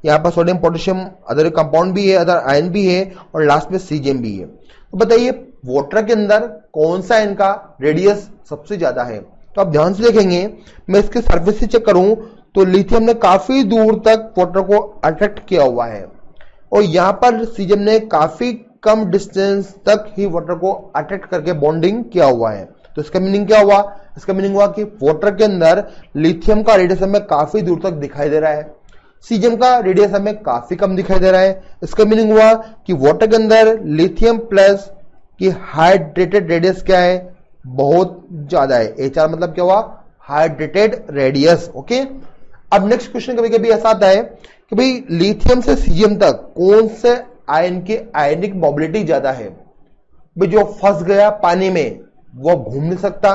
यहाँ पर सोडियम पोटेशियम अदर कंपाउंड भी है, अदर आयन भी है, और लास्ट में सीजियम भी है। तो बताइए वाटर के अंदर कौन सा इनका रेडियस सबसे ज्यादा है? तो आप ध्यान से देखेंगे, मैं इसके सरफेस से चेक करूं तो लिथियम ने काफी दूर तक वाटर को अट्रैक्ट किया हुआ है, और यहां पर सीजियम ने काफी कम डिस्टेंस तक ही वाटर को अट्रैक्ट करके बॉन्डिंग किया हुआ है। तो इसका मीनिंग क्या हुआ? इसका मीनिंग हुआ कि वाटर के अंदर लिथियम का रेडियस हमें काफी दूर तक दिखाई दे रहा है, सीजियम का रेडियस हमें काफी कम दिखाई दे रहा है। इसका मीनिंग हुआ कि वाटर के अंदर लिथियम प्लस की हाइड्रेटेड रेडियस क्या है? बहुत ज्यादा है। HR मतलब क्या हुआ? Hydrated radius. ओके, अब नेक्स्ट क्वेश्चन कभी कभी ऐसा आता है कि भाई लिथियम से सीजियम तक कौन से आयन की आयनिक मोबिलिटी ज्यादा है? भाई जो फंस गया पानी में वो घूम नहीं सकता,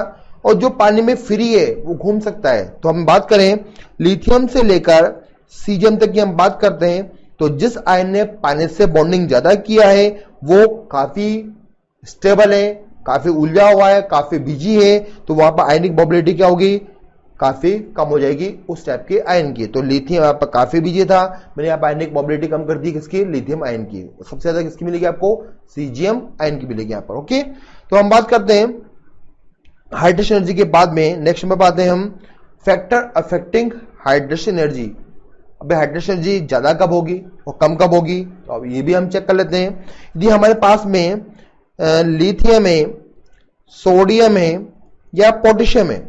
और जो पानी में फ्री है वो घूम सकता है। तो हम बात करें लिथियम से लेकर सीजियम तक की हम बात करते हैं, तो जिस आयन ने पानी से बॉन्डिंग ज्यादा किया है वो काफी स्टेबल है, काफी उलझा हुआ है, काफी बिजी है, तो वहां पर आयनिक मोबिलिटी क्या होगी? काफी कम हो जाएगी उस टाइप के आयन की। तो लिथियम यहाँ पर काफी बिजी था, मैंने यहाँ पर आयनिक मोबिलिटी कम कर दी किसकी? लिथियम आयन की। सबसे ज्यादा किसकी मिलेगी आपको? सीजियम आयन की मिलेगी यहाँ पर। ओके, तो हम बात करते हैं हाइड्रेशन एनर्जी के बाद में नेक्स्ट में बात है हम फैक्टर अफेक्टिंग हाइड्रेशन एनर्जी। अब हाइड्रेशन एनर्जी ज्यादा कब होगी और कम कब होगी? तो अब ये भी हम चेक कर लेते हैं। यदि हमारे पास में लिथियम है, सोडियम है या पोटेशियम है,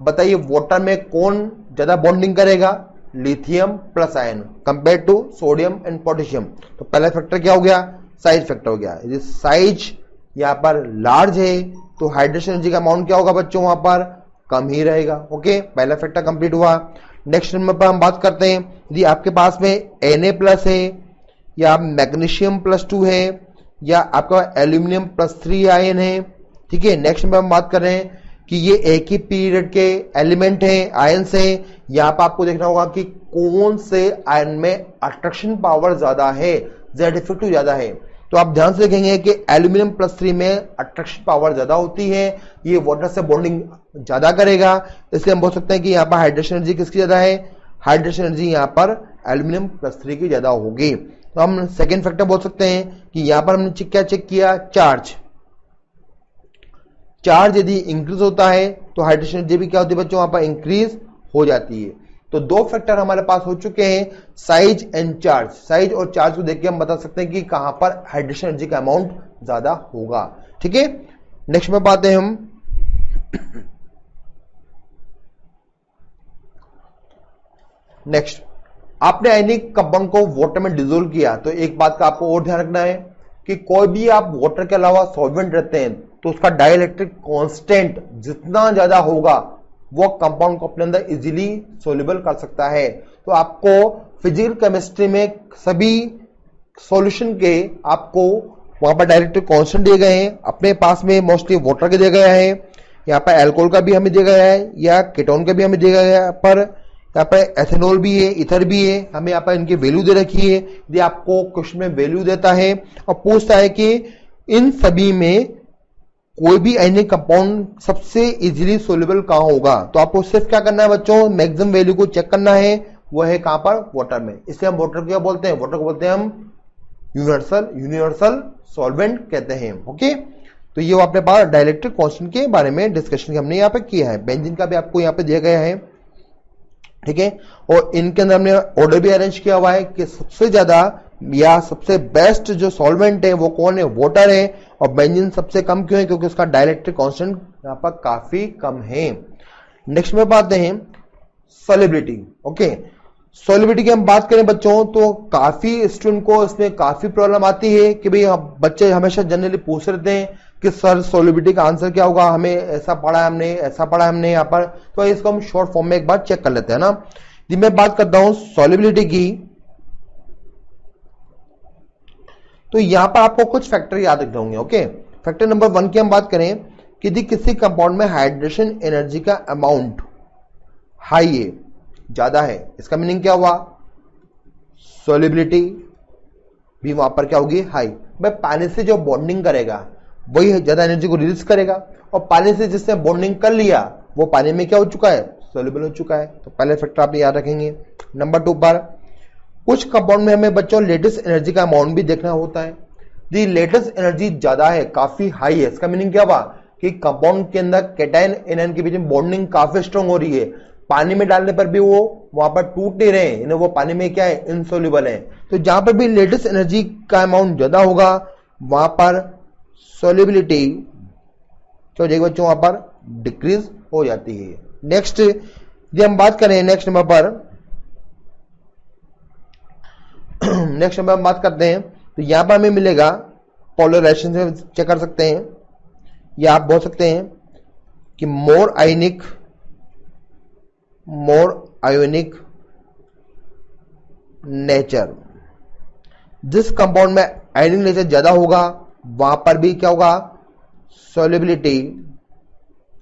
बताइए वाटर में कौन ज्यादा बॉन्डिंग करेगा? Lithium plus ion compare to sodium and potassium. तो पहला फैक्टर क्या हो गया? साइज फैक्टर हो गया। यदि साइज यहां पर लार्ज है तो हाइड्रेशन एनर्जी का अमाउंट क्या होगा बच्चों? वहां पर कम ही रहेगा। ओके, पहला फैक्टर कंप्लीट हुआ। नेक्स्ट नंबर पर हम बात करते हैं, यदि आपके पास में Na+ है या मैग्नीशियम +2 है या आपका एल्यूमिनियम +3 आयन है, ठीक है। नेक्स्ट नंबर हम बात कर रहे हैं कि ये एक ही पीरियड के एलिमेंट हैं, आयन्स हैं। यहां पर आपको देखना होगा कि कौन से आयन में अट्रैक्शन पावर ज्यादा है, जेड इफेक्टिव ज्यादा है। तो आप ध्यान से देखेंगे कि एल्यूमिनियम +3 में अट्रैक्शन पावर ज्यादा होती है, ये वाटर से बॉन्डिंग ज्यादा करेगा, इसलिए हम बोल सकते हैं कि यहाँ पर हाइड्रेशन एनर्जी किसकी ज्यादा है? हाइड्रेशन एनर्जी यहाँ पर एल्यूमिनियम +3 की ज्यादा होगी। तो हम सेकेंड फैक्टर बोल सकते हैं कि यहां पर हमने क्या चेक किया? चार्ज यदि इंक्रीज होता है तो हाइड्रेशन एनर्जी भी क्या होती है बच्चों? वहां पर इंक्रीज हो जाती है। तो दो फैक्टर हमारे पास हो चुके हैं, साइज एंड चार्ज। साइज और चार्ज को देख के हम बता सकते हैं कि कहां पर हाइड्रेशन एनर्जी का अमाउंट ज्यादा होगा, ठीक है। नेक्स्ट में बात है हम नेक्स्ट, आपने आयनिक कंपाउंड को वाटर में डिसोल्व किया, तो एक बात का आपको और ध्यान रखना है कि कोई भी आप वाटर के अलावा सॉल्वेंट रहते हैं तो उसका डाइलेक्ट्रिक कांस्टेंट जितना ज्यादा होगा वो कंपाउंड को अपने अंदर इजीली सोल्यूबल कर सकता है। तो आपको फिजिकल केमिस्ट्री में सभी सॉल्यूशन के आपको वहां पर डाइलेक्ट्रिक कांस्टेंट दिए गए हैं, अपने पास में मोस्टली वाटर के दिया गया है, यहाँ पर एल्कोहल का भी हमें दिया गया है या कीटोन का भी हमें दिया गया है, पर यहाँ पर एथेनॉल भी है, इथर भी है, हमें यहाँ पर इनकी वैल्यू दे रखी है। यदि आपको क्वेश्चन में वैल्यू देता है और पूछता है कि इन सभी में कोई भी आयनिक कंपाउंड सबसे इजीली सोल्यूबल कहां होगा, तो आपको सिर्फ क्या करना है बच्चों? मैक्सिमम वैल्यू को चेक करना है, वो है कहां पर? वाटर में। इसलिए हम वाटर को क्या बोलते हैं? वाटर को बोलते हैं हम यूनिवर्सल सॉल्वेंट कहते हैं। ओके, तो ये अपने पास डाइलेक्ट्रिक कांस्टेंट के बारे में डिस्कशन हमने यहाँ पे किया है। बेंजीन का भी आपको यहाँ पे दिया गया है, ठीक है। और इनके अंदर हमने ऑर्डर भी अरेंज किया हुआ है कि सबसे ज्यादा या सबसे बेस्ट जो सॉल्वेंट है वो कौन है? वाटर है। और बेंजीन सबसे कम क्यों है? क्योंकि उसका डाइलेक्ट्रिक कांस्टेंट यहाँ पर काफी कम है। नेक्स्ट में बात है सॉल्युबिलिटी। ओके, सॉल्युबिलिटी की हम बात करें बच्चों तो काफी स्टूडेंट को इसमें काफी प्रॉब्लम आती है कि भाई बच्चे हमेशा जनरली पूछ रहे हैं कि सर सॉल्युबिलिटी का आंसर क्या होगा, हमें ऐसा पढ़ा है हमने, ऐसा पढ़ा है हमने यहाँ पर। तो इसको हम शॉर्ट फॉर्म में एक बार चेक कर लेते हैं ना। यदि मैं बात करता हूं सॉल्युबिलिटी की, तो यहां पर आपको कुछ फैक्टर याद रखने होंगे। ओके, फैक्टर नंबर 1 की हम बात करें कि यदि किसी कंपाउंड में हाइड्रेशन एनर्जी का अमाउंट हाई है, ज्यादा है, इसका मीनिंग क्या हुआ? सॉल्युबिलिटी भी वहां पर क्या होगी? हाई। भाई पानी से जो बॉन्डिंग करेगा वही ज्यादा एनर्जी को रिलीज करेगा, और पानी से जिसने बॉन्डिंग कर लिया वो पानी में क्या हो चुका है, सोल्यूबल हो चुका है। तो पहले फैक्टर आप याद रखेंगे। नंबर 2 पर कुछ कंपाउंड में हमें बच्चों लेटेस्ट एनर्जी का अमाउंट भी देखना होता है। दी लेटेस्ट एनर्जी ज्यादा है, काफी हाई है, इसका मीनिंग क्या हुआ कि कंपाउंड के अंदर कैटायन एनायन के बीच में बॉन्डिंग काफी स्ट्रांग हो रही है, पानी में डालने पर भी वो वहां पर टूट नहीं रहे हैं, वो पानी में क्या है, इनसोल्यूबल है। तो जहां पर भी लेटेस्ट एनर्जी का अमाउंट ज्यादा होगा वहां पर सोल्यूबिलिटी क्या हो जाएगी बच्चों, वहां पर डिक्रीज हो जाती है। नेक्स्ट यदि हम बात करें नेक्स्ट नंबर पर नेक्स्ट नंबर हम बात करते हैं, तो यहां पर हमें मिलेगा पोलराइजेशन से चेक कर सकते हैं, या आप बोल सकते हैं कि मोर आयोनिक नेचर। जिस कंपाउंड में आयोनिक नेचर ज्यादा होगा वहां पर भी क्या होगा, सोल्यूबिलिटी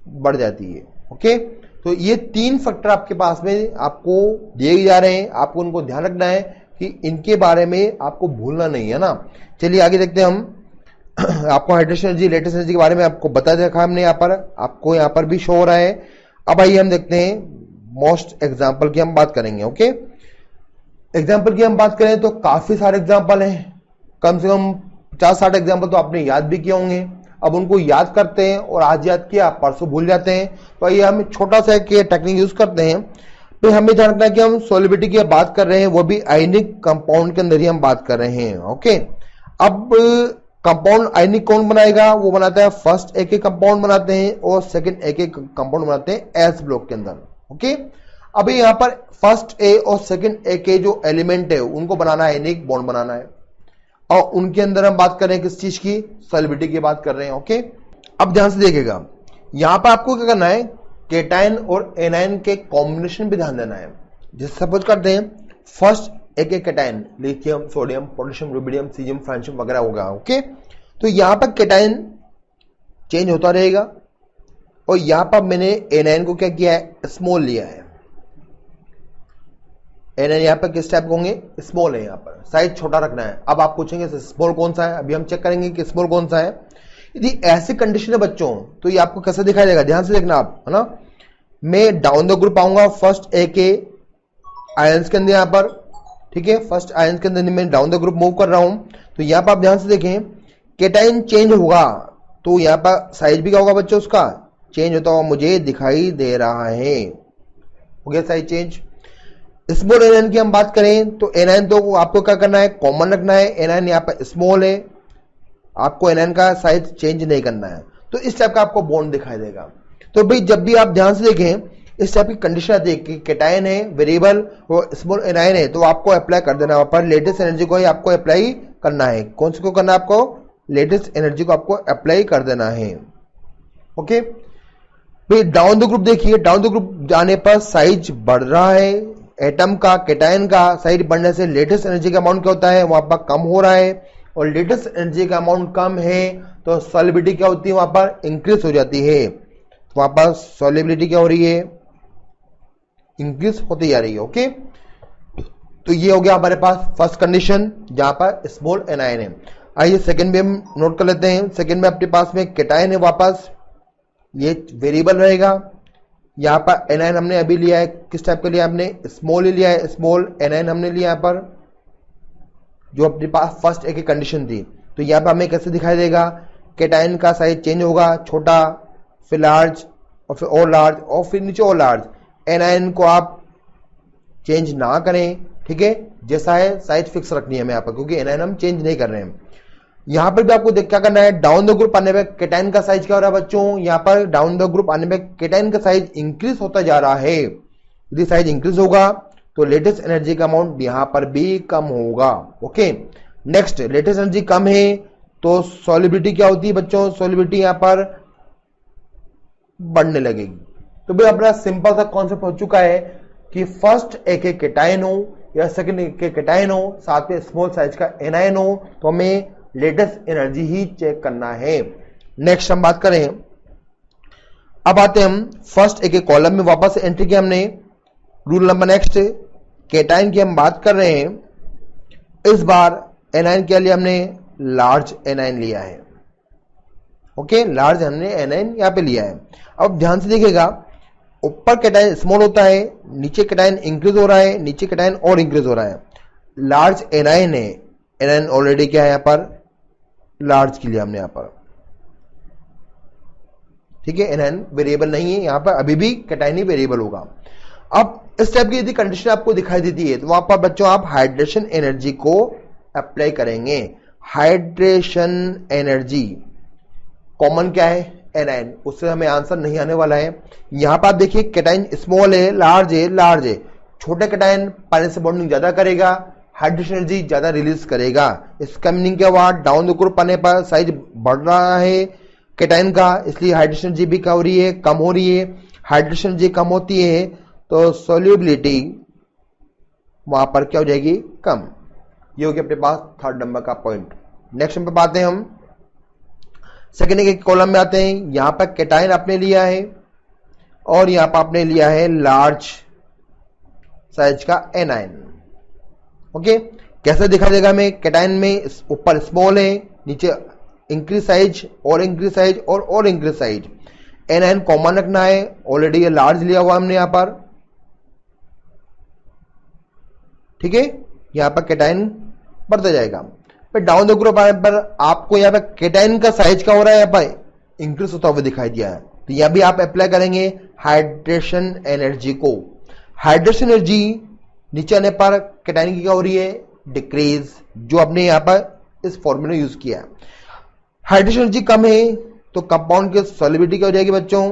बढ़ जाती है। ओके, तो ये 3 फैक्टर आपके पास में आपको दिए जा रहे हैं, आपको उनको ध्यान रखना है कि इनके बारे में आपको भूलना नहीं है ना। चलिए आगे देखते हैं हम। आपको हाइड्रेशन एनर्जी, लेटेस्ट एनर्जी के बारे में आपको बता देखा हमने, यहाँ पर आपको यहाँ पर भी शो हो रहा है। अब आइए हम देखते हैं मोस्ट एग्जाम्पल की हम बात करेंगे। ओके, एग्जाम्पल की हम बात करें तो काफी सारे एग्जाम्पल हैं, कम से कम 50-60 एग्जाम्पल तो आपने याद भी किए होंगे। अब उनको याद करते हैं, और आज याद किया परसों भूल जाते हैं, तो आइए हम छोटा सा एक टेक्निक यूज करते हैं। तो हमें ध्यान रखना है कि हम सोलिबिलिटी की बात कर रहे हैं, वो भी आयनिक कंपाउंड के अंदर ही हम बात कर रहे हैं। ओके, अब कंपाउंड आयनिक कौन बनाएगा, वो बनाता है फर्स्ट एक कंपाउंड बनाते हैं और सेकंड एक कंपाउंड बनाते हैं एस ब्लॉक के अंदर। ओके, अभी यहां पर फर्स्ट ए और सेकंड ए के जो एलिमेंट है उनको बनाना है, आयनिक बॉन्ड बनाना है, और उनके अंदर हम बात कर रहे हैं किस चीज की, सॉलिबिलिटी की बात कर रहे हैं। ओके, अब ध्यान से देखिएगा, यहां पर आपको क्या करना है, केटायन और एनायन के कॉम्बिनेशन पे ध्यान देना है। जैसे सपोज करते हैं फर्स्ट एक cation, lithium, sodium, potassium, rubidium, caesium, francium वगैरह होगा। ओके, तो यहां पर केटायन चेंज होता रहेगा, और यहां पर मैंने एनायन को क्या किया है, स्मॉल लिया है। एनायन यहां पर किस टाइप के होंगे, स्मॉल है, यहां पर साइज छोटा रखना है। अब आप पूछेंगे स्मॉल कौन सा है, अभी हम चेक करेंगे कि स्मॉल कौन सा है। यदि ऐसी कंडीशन है बच्चों तो ये आपको कैसे दिखाई देगा, ध्यान से देखना आप, है ना। मैं डाउन द ग्रुप आऊंगा फर्स्ट ए के आयंस के अंदर, यहां पर ठीक है, फर्स्ट आयंस के अंदर मैं डाउन द ग्रुप मूव कर रहा हूं, तो यहां पर आप ध्यान से देखें केटायन चेंज होगा, तो यहां पर साइज भी क्या होगा बच्चों, उसका चेंज होता हुआ मुझे दिखाई दे रहा है। हो गया साइज चेंज। स्मॉल एनायन की हम बात करें तो एनायन तो आपको क्या करना है, कॉमन रखना है। एनायन यहाँ पर स्मॉल है, आपको एनायन का साइज चेंज नहीं करना है, तो इस टाइप का आपको बॉन्ड दिखाई देगा। तो भाई जब भी आप ध्यान से देखें इस टाइप की कंडीशन आती है कि केटायन है वेरिएबल और स्मॉल एनायन है, तो आपको अप्लाई कर देना, वहां पर लेटेस्ट एनर्जी को ही आपको अप्लाई करना है। कौन सी को करना है, आपको लेटेस्ट एनर्जी को आपको अप्लाई कर देना है। ओके, भाई डाउन द ग्रुप देखिए, डाउन द ग्रुप जाने पर साइज बढ़ रहा है, एटम का केटायन का साइज बढ़ने से लेटेस्ट एनर्जी का अमाउंट क्या होता है, वहां पर कम हो रहा है, और लेटेस्ट एनर्जी का अमाउंट कम है तो सॉलिबिलिटी क्या होती है, वहां पर इंक्रीज हो जाती है। तो वहां पर सॉलिबिलिटी क्या हो रही है, इंक्रीज होती जा रही है। ओके, तो ये हो गया हमारे पास फर्स्ट कंडीशन जहां पर स्मॉल एनायन है। आइए सेकंड में हम नोट कर लेते हैं। सेकंड में अपने पास में केटायन है, वापस ये वेरिएबल रहेगा। यहां पर एनायन हमने अभी लिया है, किस टाइप का लिया हमने, स्मॉल ही लिया है, स्मॉल एनायन हमने लिया यहाँ पर, जो अपने पास फर्स्ट एक कंडीशन थी। तो यहां पर हमें कैसे दिखाई देगा, केटायन का साइज चेंज होगा, छोटा, फिर लार्ज, और फिर और लार्ज, और फिर नीचे और लार्ज। एनायन को आप चेंज ना करें, ठीक है, जैसा है साइज फिक्स रखनी है हमें यहाँ पर, क्योंकि एनायन हम चेंज नहीं कर रहे हैं। यहां पर भी आपको क्या करना है, डाउन द ग्रुप आने पे केटायन का साइज क्या हो रहा है बच्चों, यहां पर डाउन द ग्रुप आने पे केटायन का साइज इंक्रीज होता जा रहा है। यदि साइज इंक्रीज होगा तो लेटेस्ट एनर्जी का अमाउंट यहां पर भी कम होगा। ओके, नेक्स्ट, लेटेस्ट एनर्जी कम है तो सॉलिबिलिटी क्या होती है बच्चों, सॉलिबिलिटी यहां पर बढ़ने लगेगी। तो भाई अपना सिंपल सा कॉन्सेप्ट हो चुका है कि फर्स्ट एक केटायन हो या सेकंड एक केटायन हो, साथ में स्मॉल साइज का एनायन हो, तो हमें लेटेस्ट एनर्जी ही चेक करना है। नेक्स्ट हम बात करें, अब आते हैं हम फर्स्ट एक कॉलम में वापस एंट्री किया हमने। रूल नंबर नेक्स्ट, केटायन की हम बात कर रहे हैं। इस बार एनायन क्या लिया हमने, लार्ज एनायन लिया है। ओके, लार्ज हमने एनाइन यहाँ पे लिया है। अब ध्यान से देखिएगा, ऊपर कैटायन स्मॉल होता है, नीचे कैटायन इंक्रीज हो रहा है, नीचे कैटायन और इंक्रीज हो रहा है। लार्ज एनाइन है, एनाइन ऑलरेडी क्या है यहाँ पर, लार्ज के लिए हमने यहाँ पर, ठीक है, एनाइन वेरिएबल नहीं है यहाँ पर, अभी भी कैटायन ही वेरिएबल होगा। अब इस टाइप की यदि कंडीशन आपको दिखाई देती है तो वहां पर बच्चों आप हाइड्रेशन एनर्जी को अप्लाई करेंगे। हाइड्रेशन एनर्जी कॉमन क्या है, एनाइन, उससे हमें आंसर नहीं आने वाला है। यहां पर आप देखिए कैटायन स्मॉल है, लार्ज है, लार्ज है। छोटे कैटायन पानी से बॉन्डिंग ज्यादा करेगा, हाइड्रेशन एनर्जी ज्यादा रिलीज करेगा। इसका मीनिंग क्या हुआ, डाउन द ग्रुप आने पर साइज बढ़ रहा है कैटायन का, इसलिए हाइड्रेशन एनर्जी भी क्या हो रही है, कम हो रही है। हाइड्रेशन एनर्जी कम होती है तो सोल्यूबिलिटी वहां पर क्या हो जाएगी, कम। ये हो गया अपने पास थर्ड नंबर का पॉइंट। नेक्स्ट नंबर पर आते हैं हम, सेकेंड के कॉलम में आते हैं। यहां पर कैटायन आपने लिया है और यहां पर आपने लिया है लार्ज साइज का एनाइन। ओके, कैसे दिखा देगा हमें, कैटायन में ऊपर स्मॉल है, नीचे इंक्रीज साइज और इंक्रीज साइज और इंक्रीज साइज। एनाइन कॉमन रखना है, ऑलरेडी ये लार्ज लिया हुआ हमने यहां पर, ठीक है। यहां पर कैटायन बढ़ता जाएगा, फिर डाउन द ग्रुप आने पर आपको यहां पर कैटायन का साइज क्या हो रहा है, यहां पर इंक्रीज होता हुआ दिखाई दिया है। तो यहां भी आप अप्लाई करेंगे हाइड्रेशन एनर्जी को। हाइड्रेशन एनर्जी नीचे आने पर कैटायन की क्या हो रही है, डिक्रीज, जो आपने यहां पर इस फॉर्मूला यूज किया है। हाइड्रेशन एनर्जी कम है तो कंपाउंड की सॉल्युबिलिटी क्या हो जाएगी बच्चों,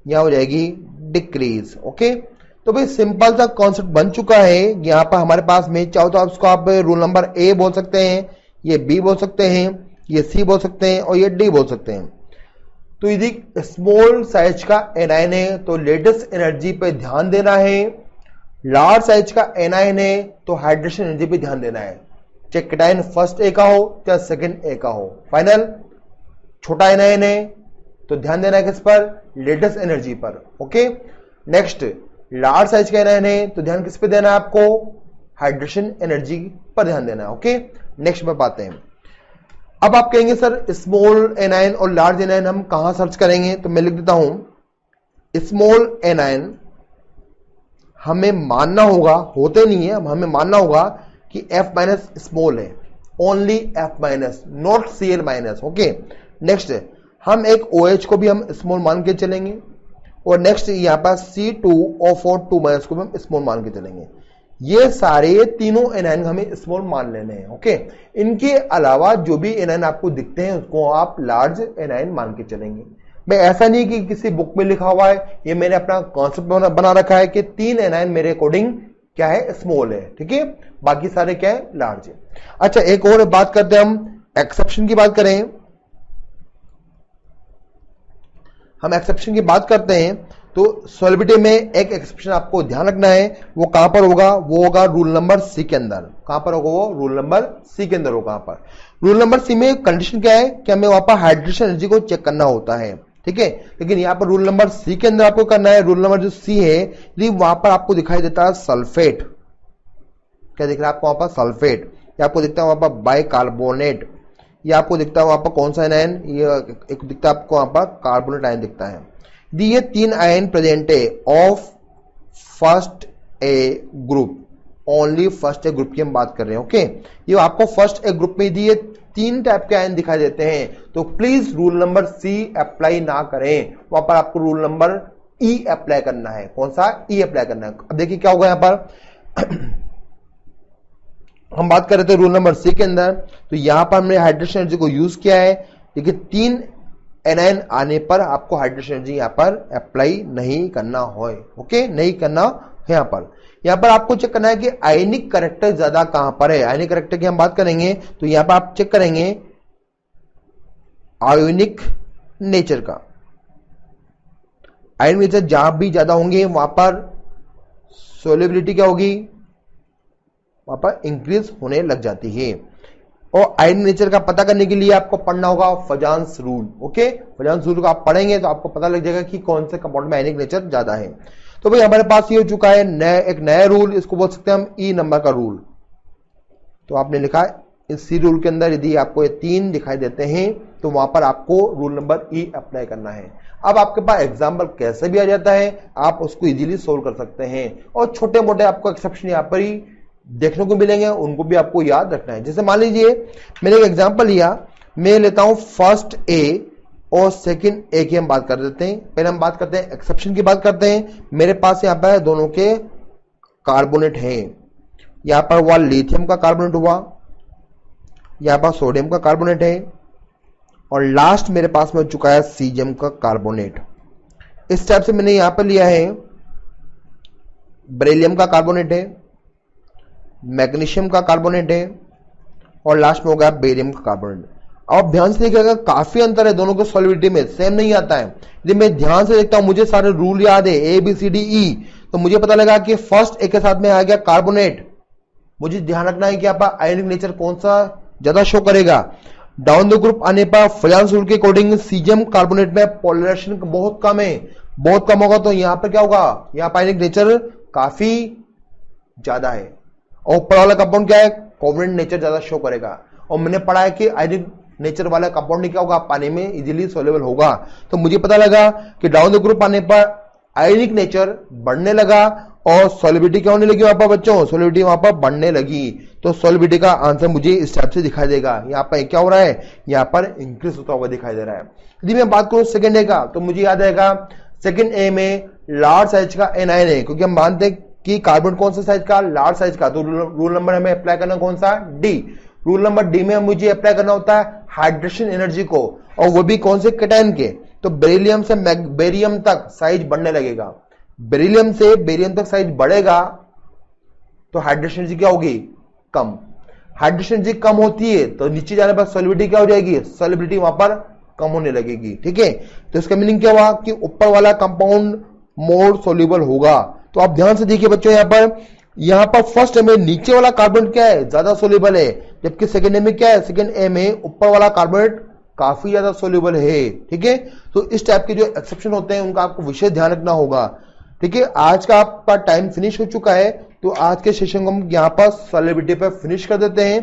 यहां हो जाएगी डिक्रीज। ओके, तो भाई सिंपल सा कॉन्सेप्ट बन चुका है। यहां पर हमारे पास में चाहो तो उसको आप रूल नंबर ए बोल सकते हैं, ये बी बोल सकते हैं, ये सी बोल सकते हैं और ये डी बोल सकते हैं। तो यदि स्मॉल साइज का एनायन है तो लेटेस्ट एनर्जी पे ध्यान देना है, लार्ज साइज का एनायन है तो हाइड्रेशन एनर्जी पे ध्यान देना है। चाहे कैटायन फर्स्ट ए का हो या सेकंड ए का हो। फाइनल, छोटा एनायन है तो ध्यान देना है किस पर, लेटेस्ट एनर्जी पर। ओके, नेक्स्ट लार्ज साइज का एनायन है तो ध्यान किस पे देना है आपको, हाइड्रेशन एनर्जी पर ध्यान देना है। ओके, नेक्स्ट में पाते हैं। अब आप कहेंगे सर स्मॉल एनायन और लार्ज एनायन हम कहां सर्च करेंगे, तो मैं लिख देता हूं स्मॉल एनायन हमें मानना होगा, होते नहीं है, हमें मानना होगा कि F माइनस स्मॉल है, only F minus, not Cl minus. Okay, next हम एक OH को भी हम स्मॉल मान के चलेंगे और नेक्स्ट यहां पर C2O4 माइनस को भी हम स्मॉल मान के चलेंगे। ये सारे तीनों एनायन हमें स्मॉल मान लेने हैं। ओके, इनके अलावा जो भी एनायन आपको दिखते हैं उसको आप लार्ज एनायन मान के चलेंगे। मैं ऐसा नहीं कि किसी बुक में लिखा हुआ है, ये मैंने अपना कॉन्सेप्ट बना रखा है कि 3 एनायन मेरे अकॉर्डिंग क्या है, स्मॉल है, ठीक है, बाकी सारे क्या है, लार्ज है। अच्छा, एक और बात करते हैं, हम एक्सेप्शन की बात करें, हम एक्सेप्शन की बात करते हैं तो सॉल्युबिलिटी में एक एक्सेप्शन आपको ध्यान रखना है, वो कहां पर होगा, वो होगा रूल नंबर सी के अंदर। कहां पर होगा वो, रूल नंबर सी के अंदर होगा। वहां पर रूल नंबर सी में कंडीशन क्या है कि हमें वहां पर हाइड्रेशन एनर्जी को चेक करना होता है, ठीक है। लेकिन यहां पर रूल नंबर सी के अंदर आपको करना है, रूल नंबर जो सी है, यदि वहां पर आपको दिखाई देता है सल्फेट, क्या दिख रहा है आपको वहां पर, सल्फेट, या आपको दिखता है वहां पर बाइकार्बोनेट, या आपको दिखता है वहां पर कौन सा आयन, ये एक दिखता है आपको वहां पर कार्बोनेट आयन दिखता है। ये 3 आयन प्रेजेंट है of first A group, only first A group की हम बात कर रहे हैं। ओके, ये आपको फर्स्ट ए ग्रुप में दिए 3 टाइप के आयन दिखाई देते हैं, तो please rule number C apply ना करें, वहां पर आपको रूल नंबर ई अप्लाई करना है। कौन सा, ई अप्लाई करना है। अब देखिए क्या होगा यहां पर हम बात कर रहे थे रूल नंबर सी के अंदर, तो यहां पर हमने हाइड्रेशन एनर्जी को यूज किया है, लेकिन 3 एनायन आने पर आपको हाइड्रेशन एनर्जी यहां पर अप्लाई नहीं करना हो। ओके, नहीं करना है। यहां पर आपको चेक करना है कि आयनिक कैरेक्टर ज्यादा कहां पर है। आयनिक कैरेक्टर की हम बात करेंगे तो यहां पर आप चेक करेंगे आयोनिक नेचर का। आयनिक नेचर जहां भी ज्यादा होंगे वहां पर सोल्युबिलिटी क्या होगी, वहां पर इंक्रीज होने लग जाती है। और आयनिक नेचर का पता करने के लिए आपको पढ़ना होगा Fajans rule. Okay, Fajans rule को आप पढ़ेंगे तो आपको पता लग जाएगा कि कौन से कंपाउंड में आयनिक नेचर ज्यादा है। तो भाई हमारे पास ये हो चुका है एक नया रूल, इसको बोल सकते हैं हम ई नंबर का रूल। तो आपने लिखा है इस सी रूल के अंदर यदि आपको ये 3 दिखाई देते हैं तो वहां पर आपको रूल नंबर ई अप्लाई करना है। अब आपके पास एग्जाम्पल कैसे भी आ जाता है, आप उसको इजीली सोल्व कर सकते हैं और छोटे मोटे आपको एक्सेप्शन यहां पर ही देखने को मिलेंगे, उनको भी आपको याद रखना है। जैसे मान लीजिए मैंने एक एग्जाम्पल लिया, मैं लेता हूं फर्स्ट ए और सेकंड ए की हम बात कर देते हैं। पहले हम बात करते हैं एक्सेप्शन की बात करते हैं। मेरे पास यहां पर दोनों के कार्बोनेट हैं, यहां पर हुआ लिथियम का कार्बोनेट हुआ, यहां पर सोडियम का कार्बोनेट है और लास्ट मेरे पास में हो चुका है सीजियम का कार्बोनेट। इस टाइप से मैंने यहां पर लिया है बेरिलियम का कार्बोनेट है, मैग्नीशियम का कार्बोनेट है और लास्ट में हो गया बेरियम का कार्बोनेट। अब ध्यान से देखिएगा काफी अंतर है दोनों के सॉलिबिलिटी में, सेम नहीं आता है। यदि मैं ध्यान से देखता हूं, मुझे सारे रूल याद है A B C D E, तो मुझे पता लगा कि फर्स्ट ए के साथ में आ गया कार्बोनेट। मुझे ध्यान रखना है कि आप आयनिक नेचर कौन सा ज्यादा शो करेगा। डाउन द ग्रुप आने पर फ्लायंस रूल के अकॉर्डिंग सीजियम कार्बोनेट में पोलराइजेशन बहुत कम है, बहुत कम होगा, तो यहां पर क्या होगा, यहां पर आयनिक नेचर काफी ज्यादा है। और ऊपर वाला कंपाउंड क्या है, कोवलेंट नेचर ज्यादा शो करेगा। और मैंने पढ़ा है कि आयनिक नेचर वाला कंपाउंड क्या होगा, पानी में इजीली सोल्यूबल होगा। तो मुझे पता लगा कि डाउन द ग्रुप आने पर आयनिक नेचर बढ़ने लगा और सॉलिबिलिटी क्या होने लगी वहां पर बच्चों, सॉलिबिलिटी वहां पर बढ़ने लगी। तो सॉलिबिलिटी का आंसर मुझे इस टाइप से दिखाई देगा। यहाँ पर क्या हो रहा है, यहाँ पर इंक्रीज होता हुआ दिखाई दे रहा है। यदि मैं बात करूं सेकंड ए का, तो मुझे याद आएगा सेकंड ए में लार्ज साइज का एनायन है, क्योंकि हम मानते हैं कि कार्बन कौन सा साइज का, लार्ज साइज का। तो रूल नंबर हमें अप्लाई करना कौन सा, डी। रूल नंबर डी में मुझे अप्लाई करना होता है हाइड्रेशन एनर्जी को, और वो भी कौन से कैटायन के। तो बेरिलियम से बेरियम तक साइज बढ़ने लगेगा, बेरिलियम से बेरियम तक साइज बढ़ेगा तो हाइड्रेशन एनर्जी क्या होगी, कम। हाइड्रेशन एनर्जी कम होती है तो नीचे जाने पर सॉल्युबिलिटी क्या हो जाएगी, सॉल्युबिलिटी वहां पर कम होने लगेगी। ठीक है, तो इसका मीनिंग क्या हुआ कि ऊपर वाला कंपाउंड मोर सोल्यूबल होगा। तो आप ध्यान से देखिए बच्चों, यहां पर फर्स्ट ए में नीचे वाला कार्बन क्या है, ज्यादा सोल्यूबल है, जबकि सेकंड ए में क्या है, सेकंड ए में ऊपर वाला कार्बोनेट काफी ज्यादा सोल्यूबल है। ठीक है, तो इस टाइप के जो एक्सेप्शन होते हैं उनका आपको विशेष ध्यान रखना होगा। ठीक है, आज का आपका टाइम फिनिश हो चुका है, तो आज के सेशन को हम यहाँ पर सॉल्युबिलिटी पर फिनिश कर देते हैं।